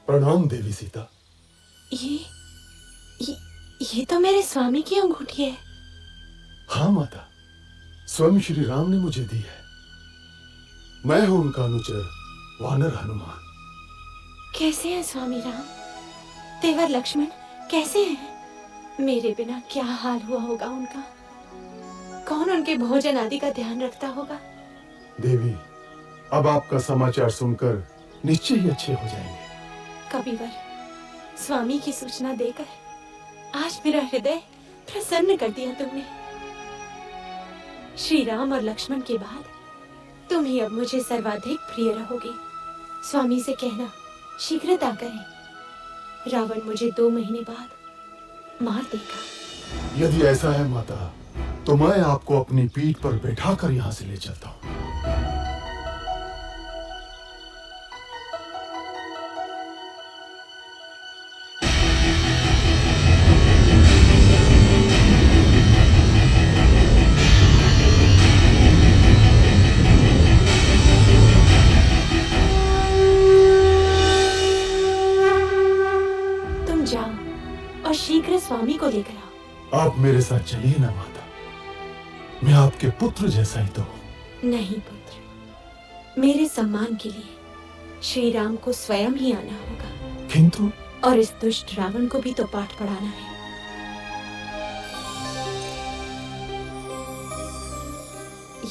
प्रणाम देवी सीता। ये तो मेरे स्वामी की अंगूठी है। हाँ माता, स्वयं श्री राम ने मुझे दी है। मैं हूं उनका अनुचर वानर हनुमान। कैसे हैं स्वामी राम? तेवर लक्ष्मण कैसे हैं? मेरे बिना क्या हाल हुआ होगा उनका? कौन उनके भोजन आदि का ध्यान रखता होगा? देवी, अब आपका समाचार सुनकर निश्चय ही अच्छे हो जाएंगे। कविवर, स्वामी की सूचना देकर आज मेरा हृदय प्रसन्न कर दिया तुमने। श्री राम और लक्ष्मण के बाद तुम ही अब मुझे सर्वाधिक प्रिय रहोगे। स्वामी से कहना शीघ्रता करें, रावण मुझे 2 महीने बाद मार देगा। यदि ऐसा है माता, तो मैं आपको अपनी पीठ पर बैठाकर यहाँ से ले चलता हूँ। शीघ्र स्वामी को लेकर आओ। आप मेरे साथ चलिए ना माता, मैं आपके पुत्र जैसा ही तो हूँ। नहीं पुत्र, मेरे सम्मान के लिए श्री राम को स्वयं ही आना होगा। किंतु और इस दुष्ट रावण को भी तो पाठ पढ़ाना है।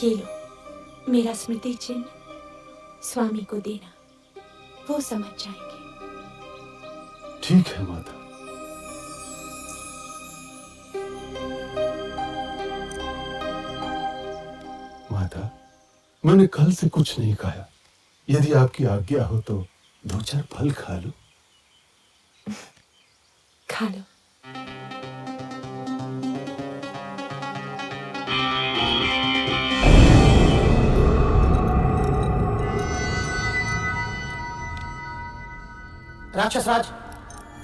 ये लो मेरा स्मृति चिन्ह, स्वामी को देना, वो समझ जाएंगे। ठीक है माता। माता, मैंने कल से कुछ नहीं खाया। यदि आपकी आज्ञा हो तो 2-4 फल खा लो। खा लो। राक्षस राज,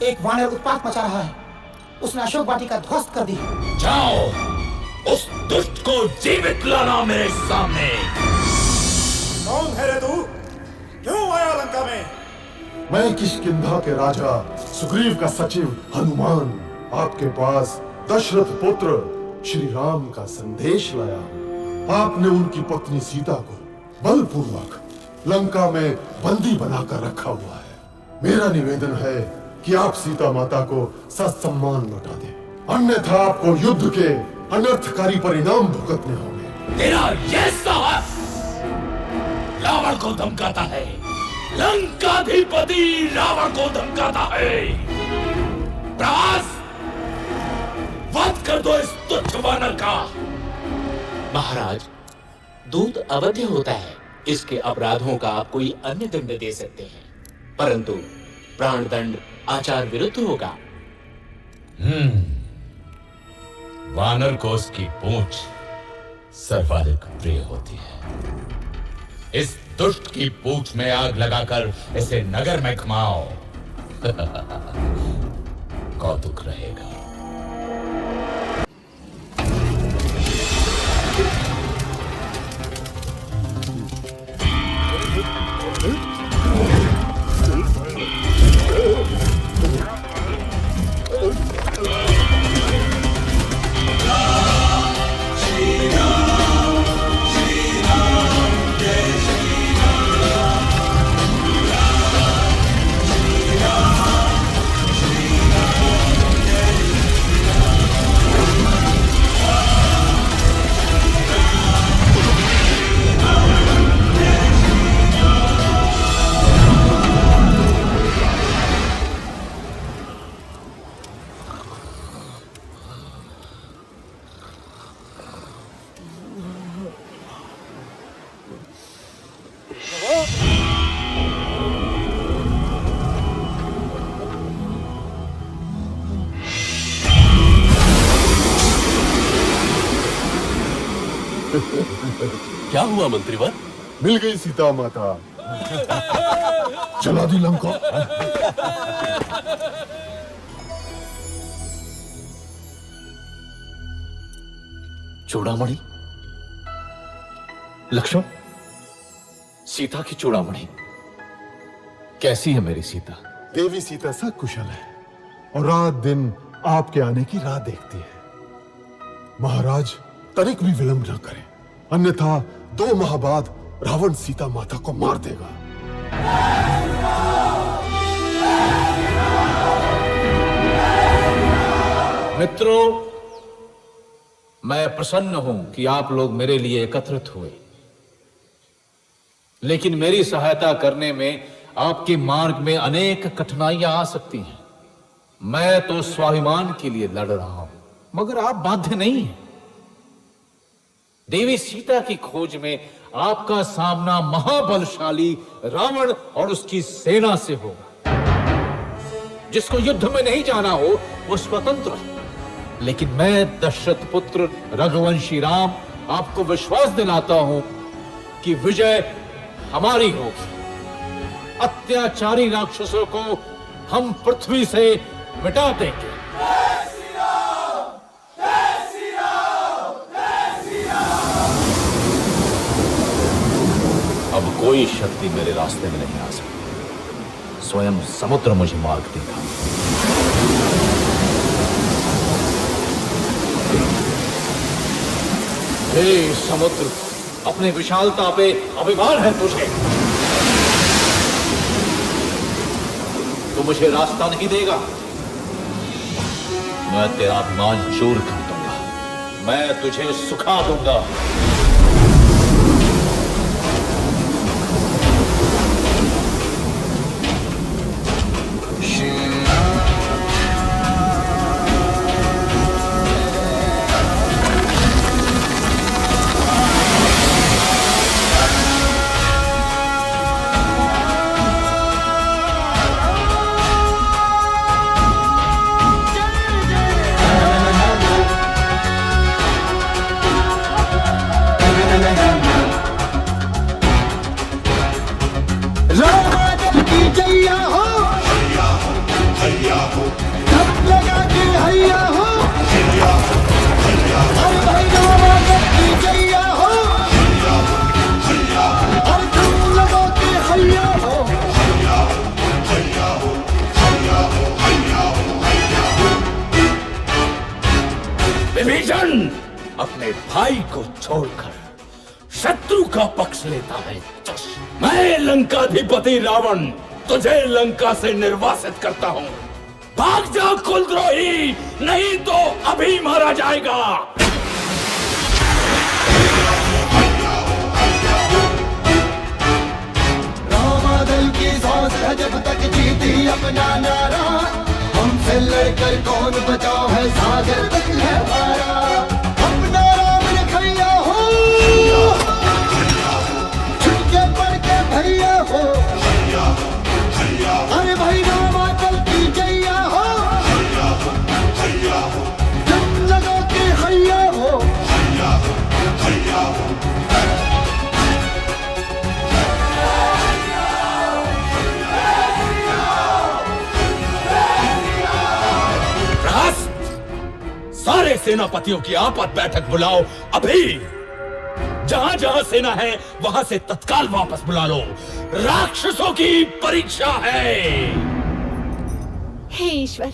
एक वानर उत्पात मचा रहा है। उसने अशोक वाटिका ध्वस्त कर दी। जाओ, उस दुष्ट को जीवित लाना मेरे सामने। कौन है रे तू? क्यों आया लंका में? मैं किष्किंधा के राजा सुग्रीव का सचिव हनुमान आपके पास दशरथ पुत्र श्री राम का संदेश लाया हूं। आपने उनकी पत्नी सीता को बलपूर्वक लंका में बंदी बनाकर रखा हुआ है। मेरा निवेदन है कि आप सीता माता को ससम्मान लौटा दें, अन्यथा आपको युद्ध के अनर्थकारी परिणाम भुगतने होंगे। तेरा यह साहस रावण को धमकाता है, लंकाधिपति रावण को धमकाता है। प्रभास, वध कर दो इस तुच्छ वानर का। महाराज, दूत अवध्य होता है, इसके अपराधों का आप कोई अन्य दंड दे सकते हैं, परंतु प्राण दंड आचार विरुद्ध होगा। वानर को उसकी पूंछ सर्वाधिक प्रिय होती है। इस दुष्ट की पूंछ में आग लगाकर इसे नगर में घुमाओ। कौतुक रहेगा। क्या हुआ मंत्रीवर? मिल गई सीता माता। चला दी लंका। चूड़ामणि, लक्ष्मण, सीता की चूड़ामणि कैसी है मेरी सीता? देवी सीता सब कुशल है और रात दिन आपके आने की राह देखती है। महाराज, तनिक भी विलंब न करें, अन्यथा 2 माह बाद रावण सीता माता को मार देगा। मित्रों, मैं प्रसन्न हूं कि आप लोग मेरे लिए एकत्रित हुए, लेकिन मेरी सहायता करने में आपके मार्ग में अनेक कठिनाइयां आ सकती हैं। मैं तो स्वाभिमान के लिए लड़ रहा हूं, मगर आप बाध्य नहीं हैं। देवी सीता की खोज में आपका सामना महाबलशाली रावण और उसकी सेना से होगा। जिसको युद्ध में नहीं जाना हो वो स्वतंत्र है, लेकिन मैं दशरथ पुत्र रघुवंशी राम आपको विश्वास दिलाता हूं कि विजय हमारी होगी। अत्याचारी राक्षसों को हम पृथ्वी से मिटा देंगे। अब कोई शक्ति मेरे रास्ते में नहीं आ सकती। स्वयं समुद्र मुझे मार्ग देगा। हे समुद्र, अपनी विशालता पे अभिमान है तुझे। तू मुझे रास्ता नहीं देगा, मैं तेरा अभिमान चूर कर दूंगा। मैं तुझे सुखा दूंगा। राम की जैया हो। हैया हो, अरे भाई रामागढ़ की जैया हो, अरे तुम लोगों के हैया हो। विभीषण अपने भाई को छोड़कर शत्रु का पक्ष लेता है। मैं लंकाधिपति रावण तुझे लंका से निर्वासित करता हूँ। भाग जा कुलद्रोही, नहीं तो अभी मारा जाएगा। रामादल की सांस है जब तक जीती अपना नारा, हमसे लड़कर कौन बचाओ है सागर तक है हमारा। अपना राम रखैया हो, छुटके पड़ के भैया हो, अरे भाई रामाचल की जैया हो, तुम लोगों के हैया हो। सारे सेनापतियों की आपात बैठक बुलाओ अभी। जहां जहां सेना है वहां से तत्काल वापस बुला लो। राक्षसों की परीक्षा है। हे ईश्वर,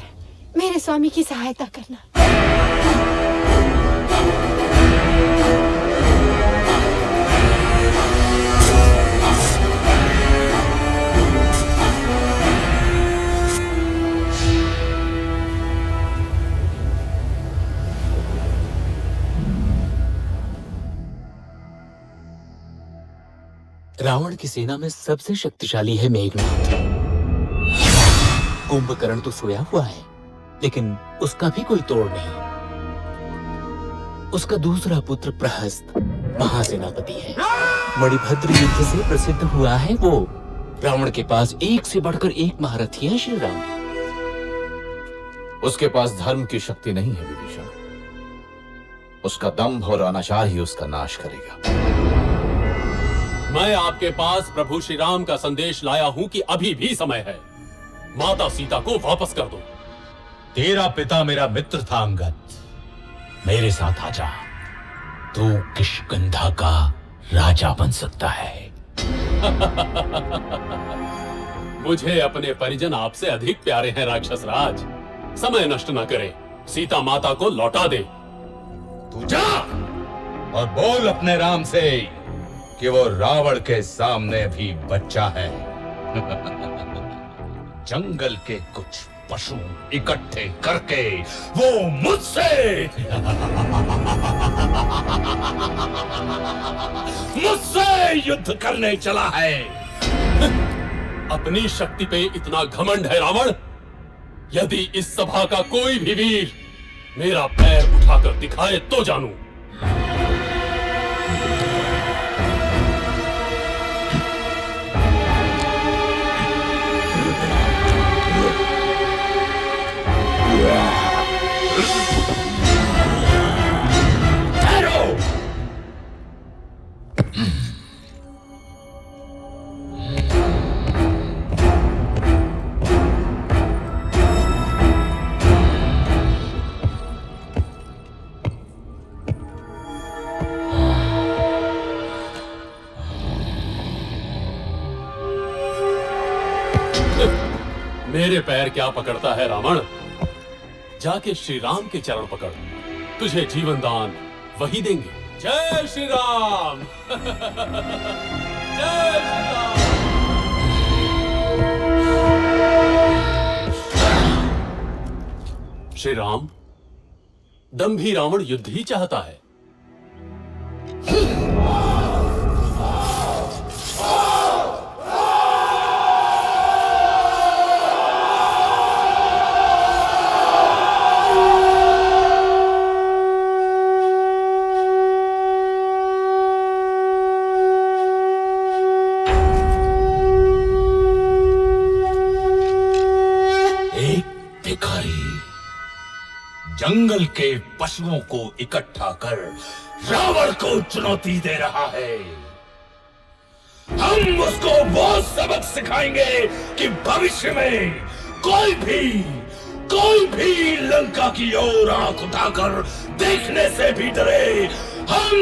मेरे स्वामी की सहायता करना। रावण की सेना में सबसे शक्तिशाली है मेघनाद। कुंभकर्ण तो सोया हुआ है, लेकिन उसका भी कोई तोड़ नहीं। उसका दूसरा पुत्र प्रहस्त महासेनापति है। मणिभद्र युद्ध से प्रसिद्ध हुआ है वो। रावण के पास एक से बढ़कर एक महारथी है श्री राम। उसके पास धर्म की शक्ति नहीं है विभीषण। उसका दंभ और अनाचार ही उसका नाश करेगा। मैं आपके पास प्रभु श्री राम का संदेश लाया हूं कि अभी भी समय है। माता सीता को वापस कर दो। तेरा पिता मेरा मित्र था अंगद। मेरे साथ आजा, तू किष्किंधा का राजा बन सकता है। मुझे अपने परिजन आपसे अधिक प्यारे हैं राक्षस राज। समय नष्ट न करें, सीता माता को लौटा दे। तू जा और बोल अपने राम से कि वो रावण के सामने भी बच्चा है। जंगल के कुछ पशु इकट्ठे करके वो मुझसे युद्ध करने चला है। अपनी शक्ति पे इतना घमंड है रावण। यदि इस सभा का कोई भी वीर मेरा पैर उठाकर दिखाए तो जानूं। मेरे पैर क्या पकड़ता है रावण? जाके श्री राम के चरण पकड़, तुझे जीवन दान वही देंगे। जय श्री राम। जय श्री राम। श्री राम, दंभी रावण युद्ध ही चाहता है। जंगल के पशुओं को इकट्ठा कर रावण को चुनौती दे रहा है। हम उसको वो सबक सिखाएंगे कि भविष्य में कोई भी लंका की ओर आंख उठाकर देखने से भी डरे। हम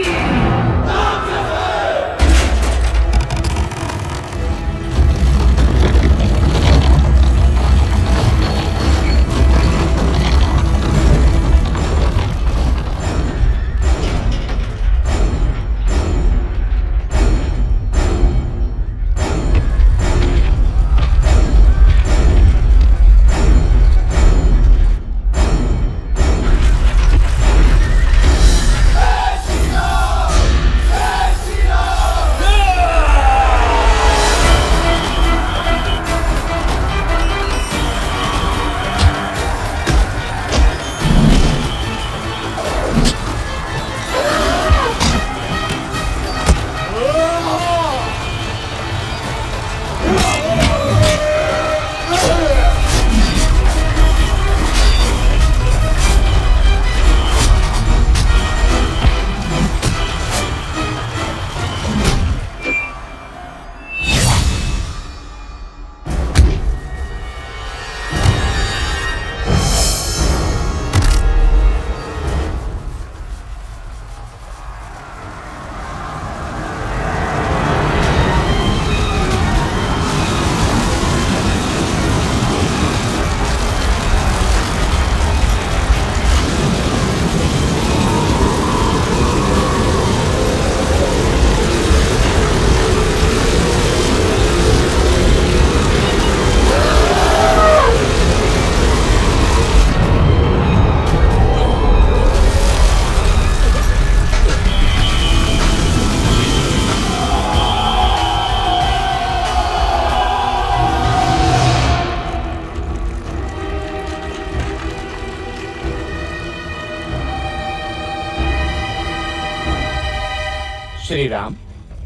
श्री राम,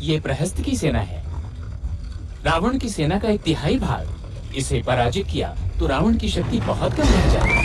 ये प्रहस्त की सेना है। रावण की सेना का 1/3 भाग। इसे पराजित किया तो रावण की शक्ति बहुत कम रह जाएगी।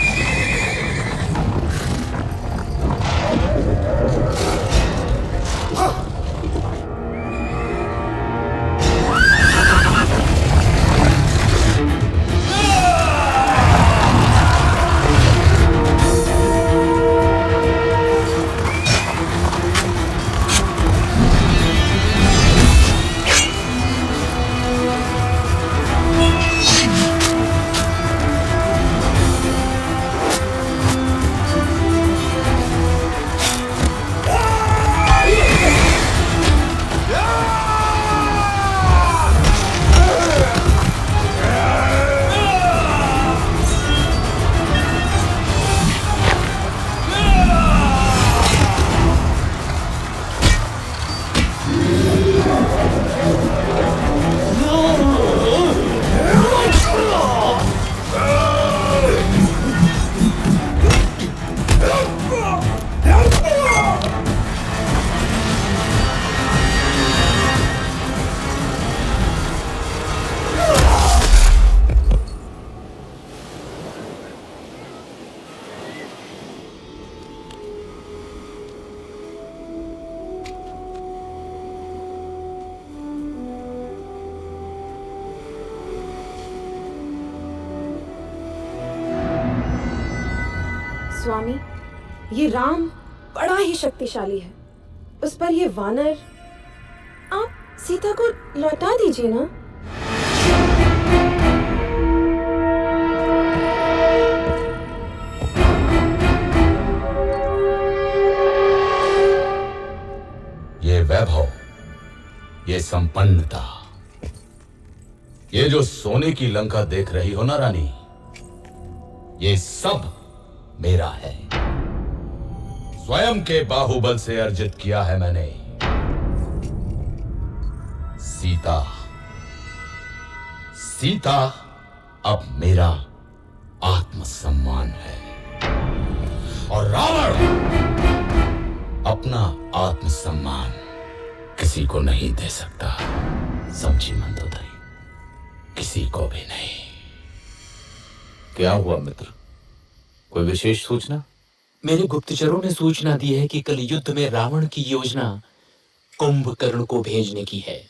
स्वामी, ये राम बड़ा ही शक्तिशाली है। उस पर ये वानर, आप सीता को लौटा दीजिए ना। ये वैभव, ये संपन्नता, ये जो सोने की लंका देख रही हो ना रानी, ये सब मेरा है। स्वयं के बाहुबल से अर्जित किया है मैंने। सीता अब मेरा आत्मसम्मान है और रावण अपना आत्मसम्मान किसी को नहीं दे सकता। समझी मंदोदरी? किसी को भी नहीं। क्या हुआ मित्र? कोई विशेष सूचना? मेरे गुप्तचरों ने सूचना दी है कि कल युद्ध में रावण की योजना कुंभकर्ण को भेजने की है।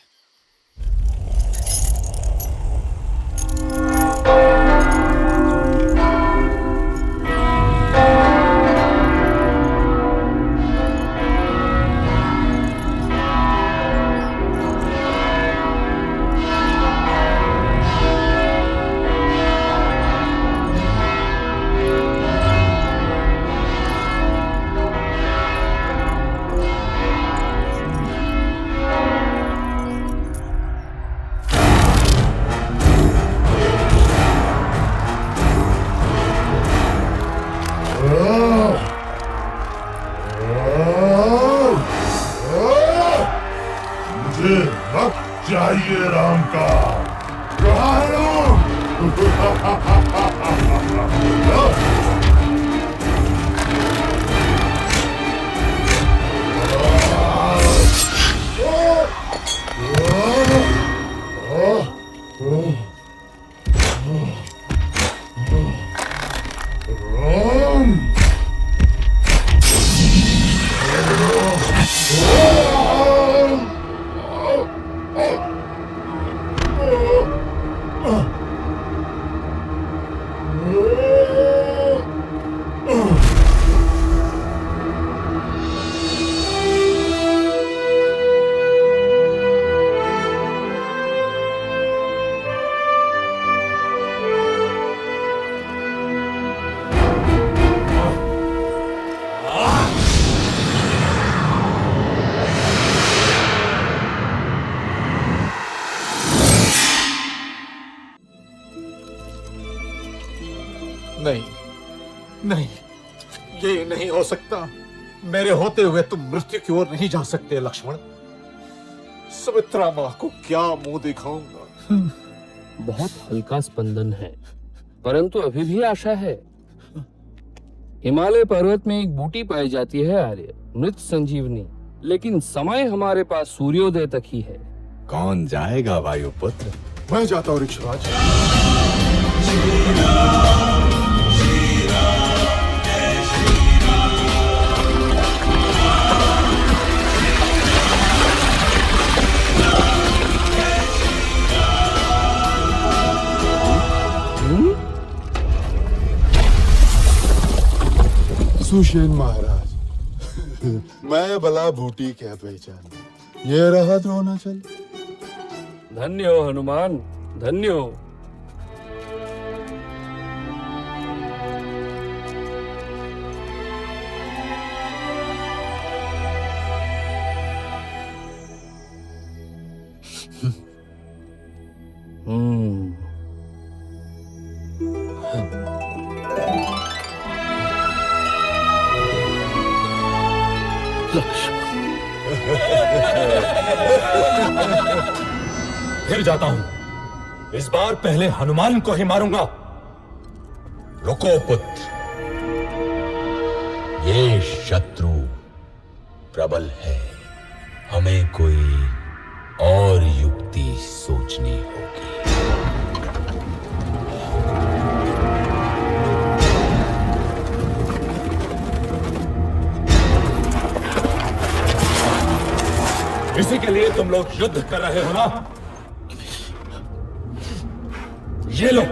नहीं, नहीं, ये नहीं हो सकता। मेरे होते हुए तुम मृत्यु की ओर नहीं जा सकते लक्ष्मण। सुमित्रा मां को क्या मुंह दिखाऊंगा? बहुत हल्का स्पंदन है, परंतु अभी भी आशा है। हिमालय पर्वत में एक बूटी पाई जाती है आर्य, मृत संजीवनी, लेकिन समय हमारे पास सूर्योदय तक ही है। कौन जाएगा वायुपुत्र? मैं जाता हूँ ऋक्षराज। सुषेण महाराज, मैं भला बूटी क्या पहचान, ये रहा द्रोणाचल। धन्य हो हनुमान, धन्य हो। फिर जाता हूं। इस बार पहले हनुमान को ही मारूंगा। रुको पुत्र, ये शत्रु प्रबल है, हमें कोई और युक्ति सोचनी होगी। इसी के लिए तुम लोग युद्ध कर रहे हो ना? ये लो।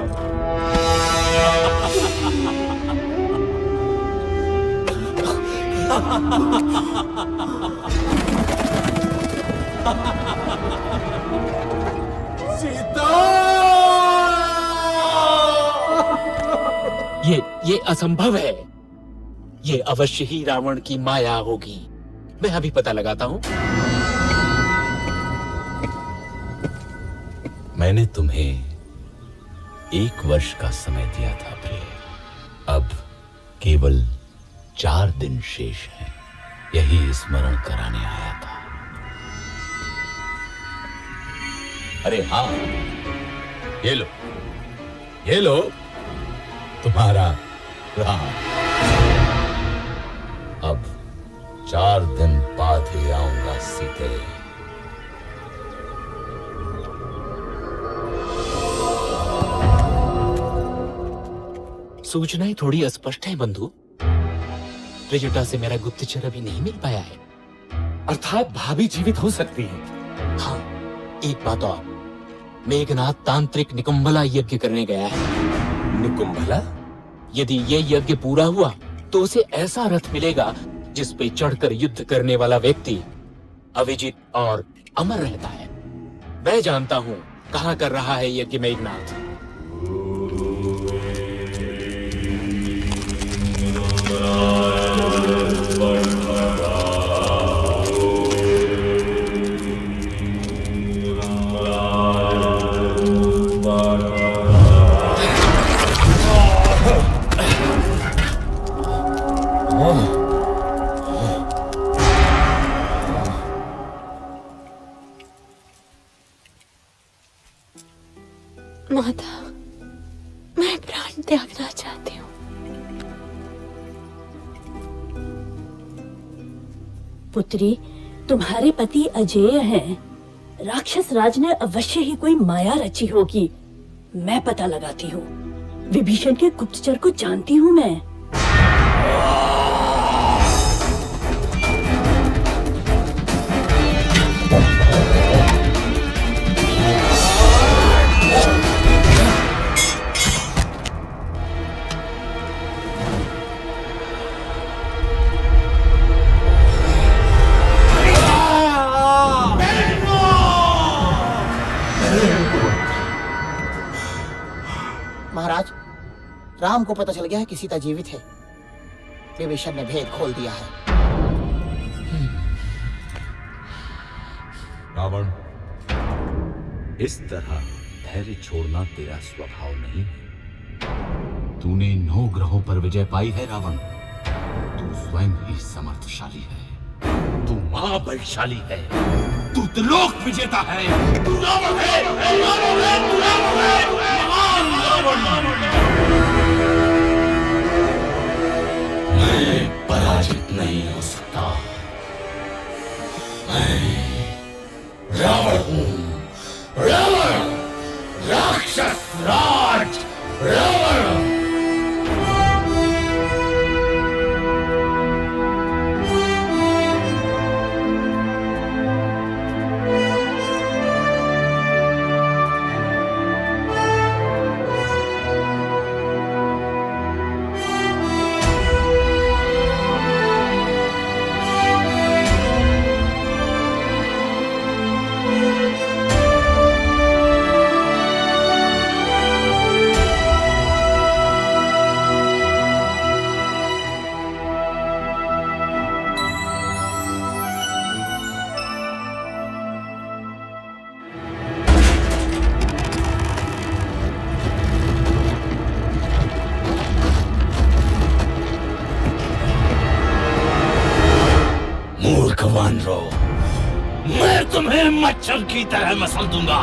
सीता! ये असंभव है। ये अवश्य ही रावण की माया होगी। मैं अभी पता लगाता हूं। मैंने तुम्हें 1 वर्ष का समय दिया था प्रिय। अब केवल 4 दिन शेष हैं। यही स्मरण कराने आया था। अरे हाँ, ये लो, ये लो तुम्हारा राम। अब 4 दिन बाद ही आऊंगा सीते। सूचनाएं थोड़ी अस्पष्ट है बंधु। त्रिजटा से मेरा गुप्तचर अभी नहीं मिल पाया है। अर्थात भाभी जीवित हो सकती है। हाँ, एक बात और, मेघनाथ तांत्रिक निकुंभला यज्ञ करने गया है। निकुंभला? यदि ये यज्ञ पूरा हुआ तो उसे ऐसा रथ मिलेगा जिस पे चढ़कर युद्ध करने वाला व्यक्ति अविजित और अमर रहता है। मैं जानता हूँ कहाँ कर रहा है यज्ञ मेघनाथ। माता, मैं प्राण त्यागना चाहती हूँ। पुत्री, तुम्हारे पति अजेय हैं। राक्षस राज ने अवश्य ही कोई माया रची होगी। मैं पता लगाती हूँ। विभीषण के गुप्तचर को जानती हूँ मैं। महाराज, राम को पता चल गया है कि सीता जीवित है। विभीषण ने भेद खोल दिया है। रावण, इस तरह धैर्य छोड़ना तेरा स्वभाव नहीं है। तूने 9 ग्रहों पर विजय पाई है रावण। तू स्वयं ही समर्थशाली है। तू महाबलशाली है। तू त्रिलोक विजेता है। तू रावण है, रावण है, तू रावण है, महान रावण। मैं पराजित नहीं हो सकता। मैं रावण हूं। रावण, राक्षस राज रावण। मैं तुम्हें मच्छर की तरह मसल दूंगा।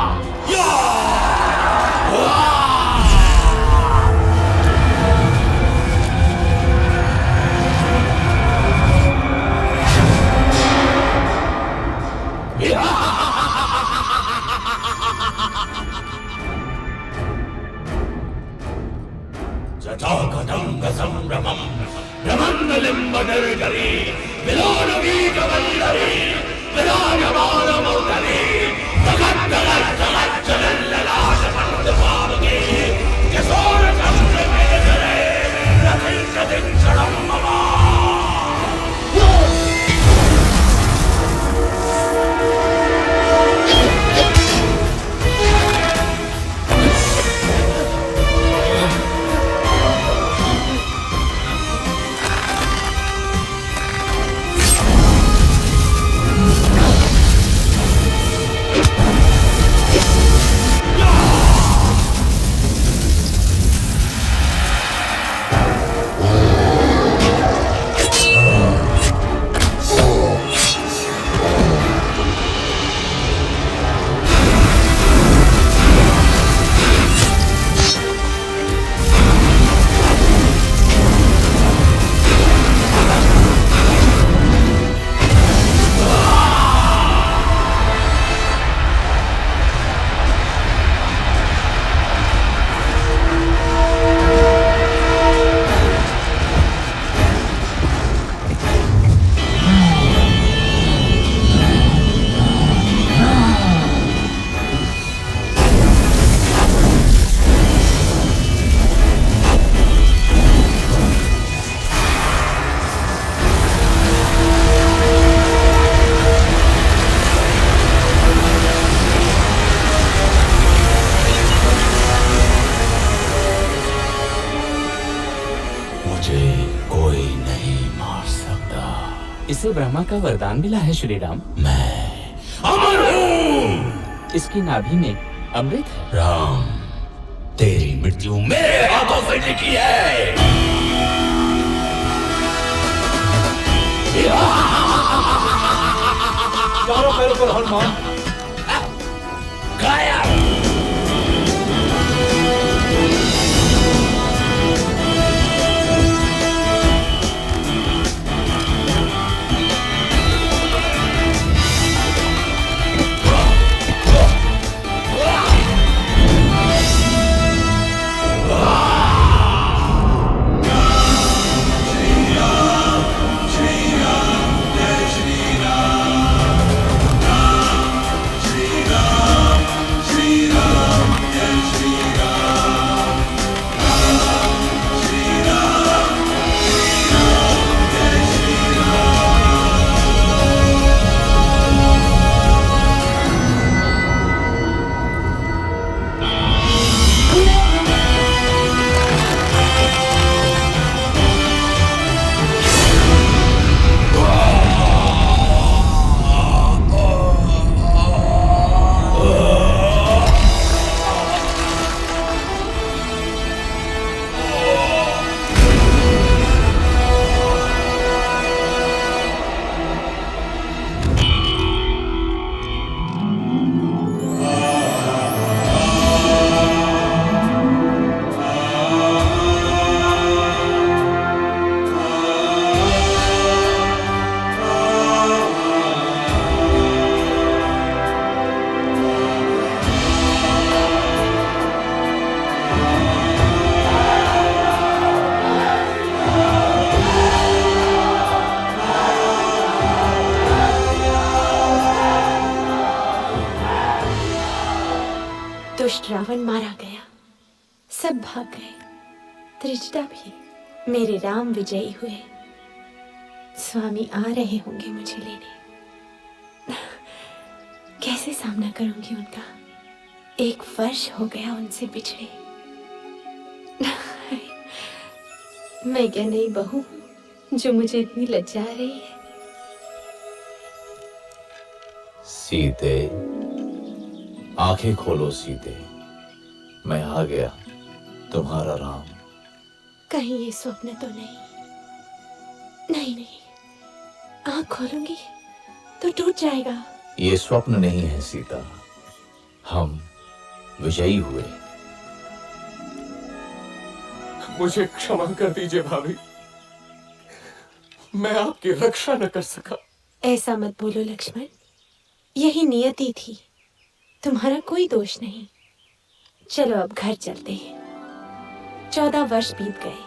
जटाकटंग संभ्रमं ब्रह्मलिम्बनिर्जरी विलोलवीकवल्लरी विराजमानमौदरी जगत् जगत् जगत् जलल्ललाश पंचपावके किशोर चंद्र मेघरे रथिंचदिक्षणं मम। इसे ब्रह्मा का वरदान मिला है श्री राम। मैं अमर हूँ। इसकी नाभि में अमृत है। राम, तेरी मृत्यु मेरे हाथों से लिखी है। चारों पैरों पर हनुमान। गायब। रावण मारा गया, सब भाग गए, त्रिजटा भी। मेरे राम विजयी हुए। स्वामी आ रहे होंगे मुझे लेने। कैसे सामना करूंगी उनका? 1 वर्ष हो गया उनसे बिछड़े। मैं क्या नई बहू हूं जो मुझे इतनी लज्जा आ रही है? सीते, आंखें खोलो सीते, मैं आ गया, तुम्हारा राम। कहीं ये स्वप्न तो नहीं? नहीं नहीं, आंख खोलूंगी तो टूट जाएगा। ये स्वप्न नहीं है सीता, हम विजयी हुए। मुझे क्षमा कर दीजिए भाभी, मैं आपकी रक्षा न कर सका। ऐसा मत बोलो लक्ष्मण, यही नियति थी, तुम्हारा कोई दोष नहीं। चलो अब घर चलते हैं। 14 वर्ष बीत गए,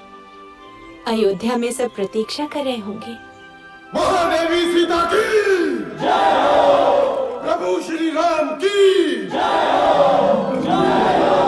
अयोध्या में सब प्रतीक्षा कर रहे होंगे। महादेवी सीता की जय हो, प्रभु श्री राम की जय हो, जय हो।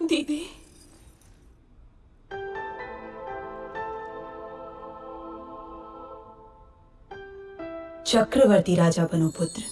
दीदी, चक्रवर्ती राजा बनो पुत्र।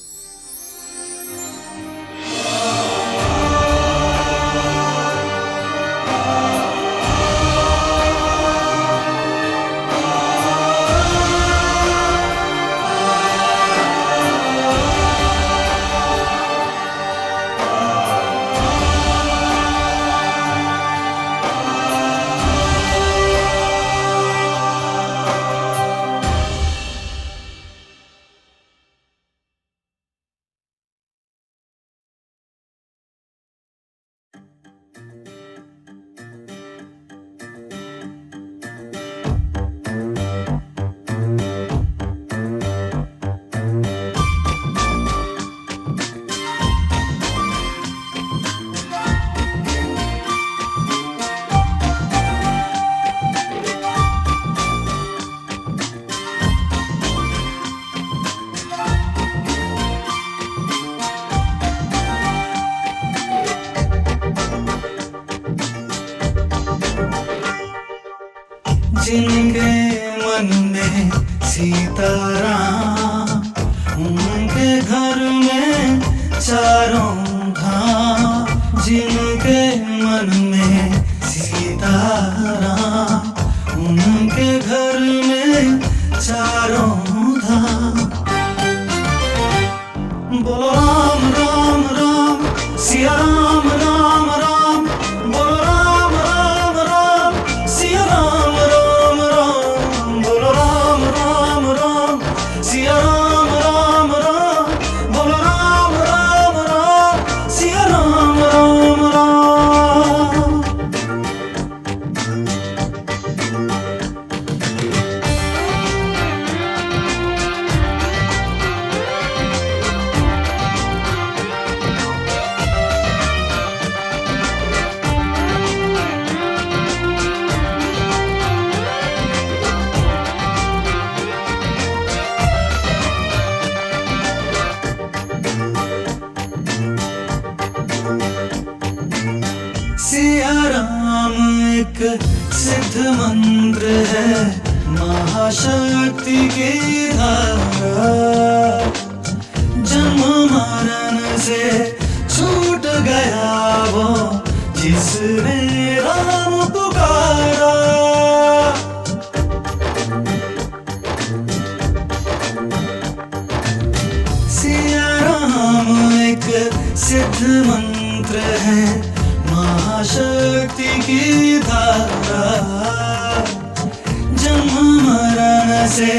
जिनके मन में सीताराम, उनके घर में चारों धाम। जिनके मन में सीताराम, उनके घर में चारों धाम। बोलो राम राम राम, सिया राम राम राम। बोलो राम राम राम, सिया राम राम राम। बोलो राम राम राम, सिया राम राम राम। बोलो राम राम राम, सिया राम राम राम। सिया राम एक सिद्ध मंत्र है, महाशक्ति की धारा। जन्म मरण से छूट गया वो जिसने राम पुकारा। सिया राम एक सिद्ध मंत्र है, महाशक्ति की धारा। जन्म मरण से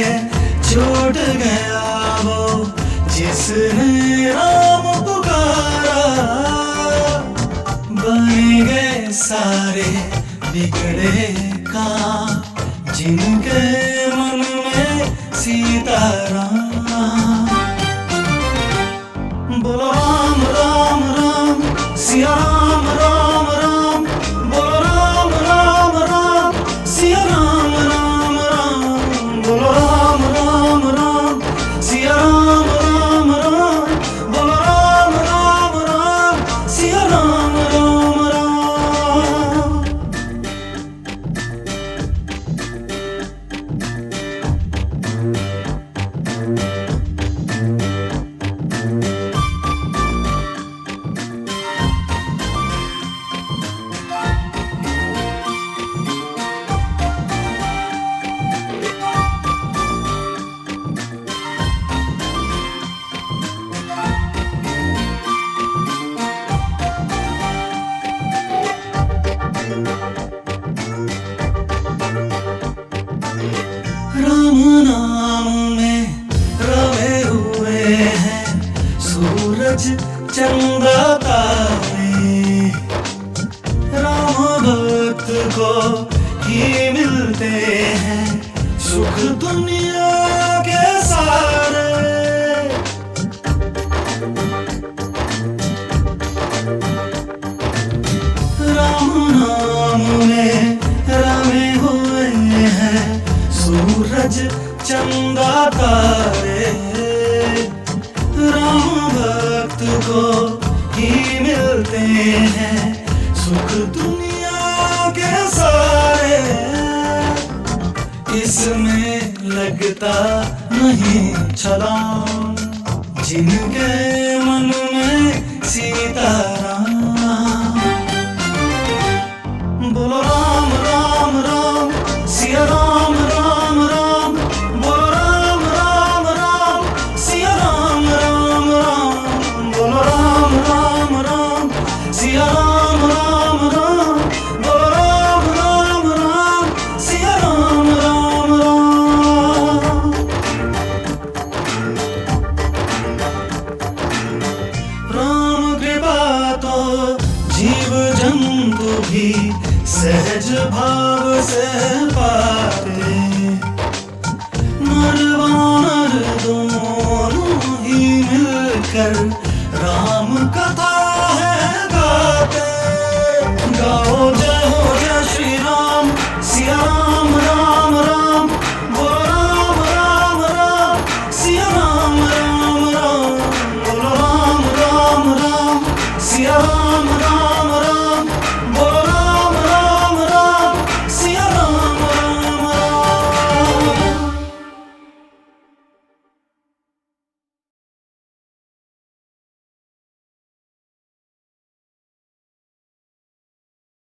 छूट गया वो जिसने राम पुकारा बन गए सारे बिगड़े काम, जिनके मन में सीताराम। बोलो राम राम राम, सिया राम राम राम, बोलो राम राम राम, सिया राम राम राम, बोलो राम राम राम, सिया राम राम राम, बोलो राम राम राम, सिया राम राम राम। राम नाम में रमे हुए हैं सूरज चंदा तारे, राम भक्त को ही मिलते हैं सुख दुनिया के सारे। राम नाम में रमे हुए हैं सूरज चंदा तारे, राम भक्त को ही मिलते हैं सुख दुनिया के सारे। इसमें लगता नहीं छलांग, जिनके मन में सीताराम। बोलो राम राम राम, सिया राम राम राम, बोलो राम राम राम, सिया राम राम राम, बोलो राम राम राम, सिया राम राम राम, बोलो राम राम राम, सिया राम राम राम। राम कृपा तो जीव जंतु भी सहज भाव से पाते, नर वानर दोनों ही मिलकर राम कथा है गाते। गाओ जय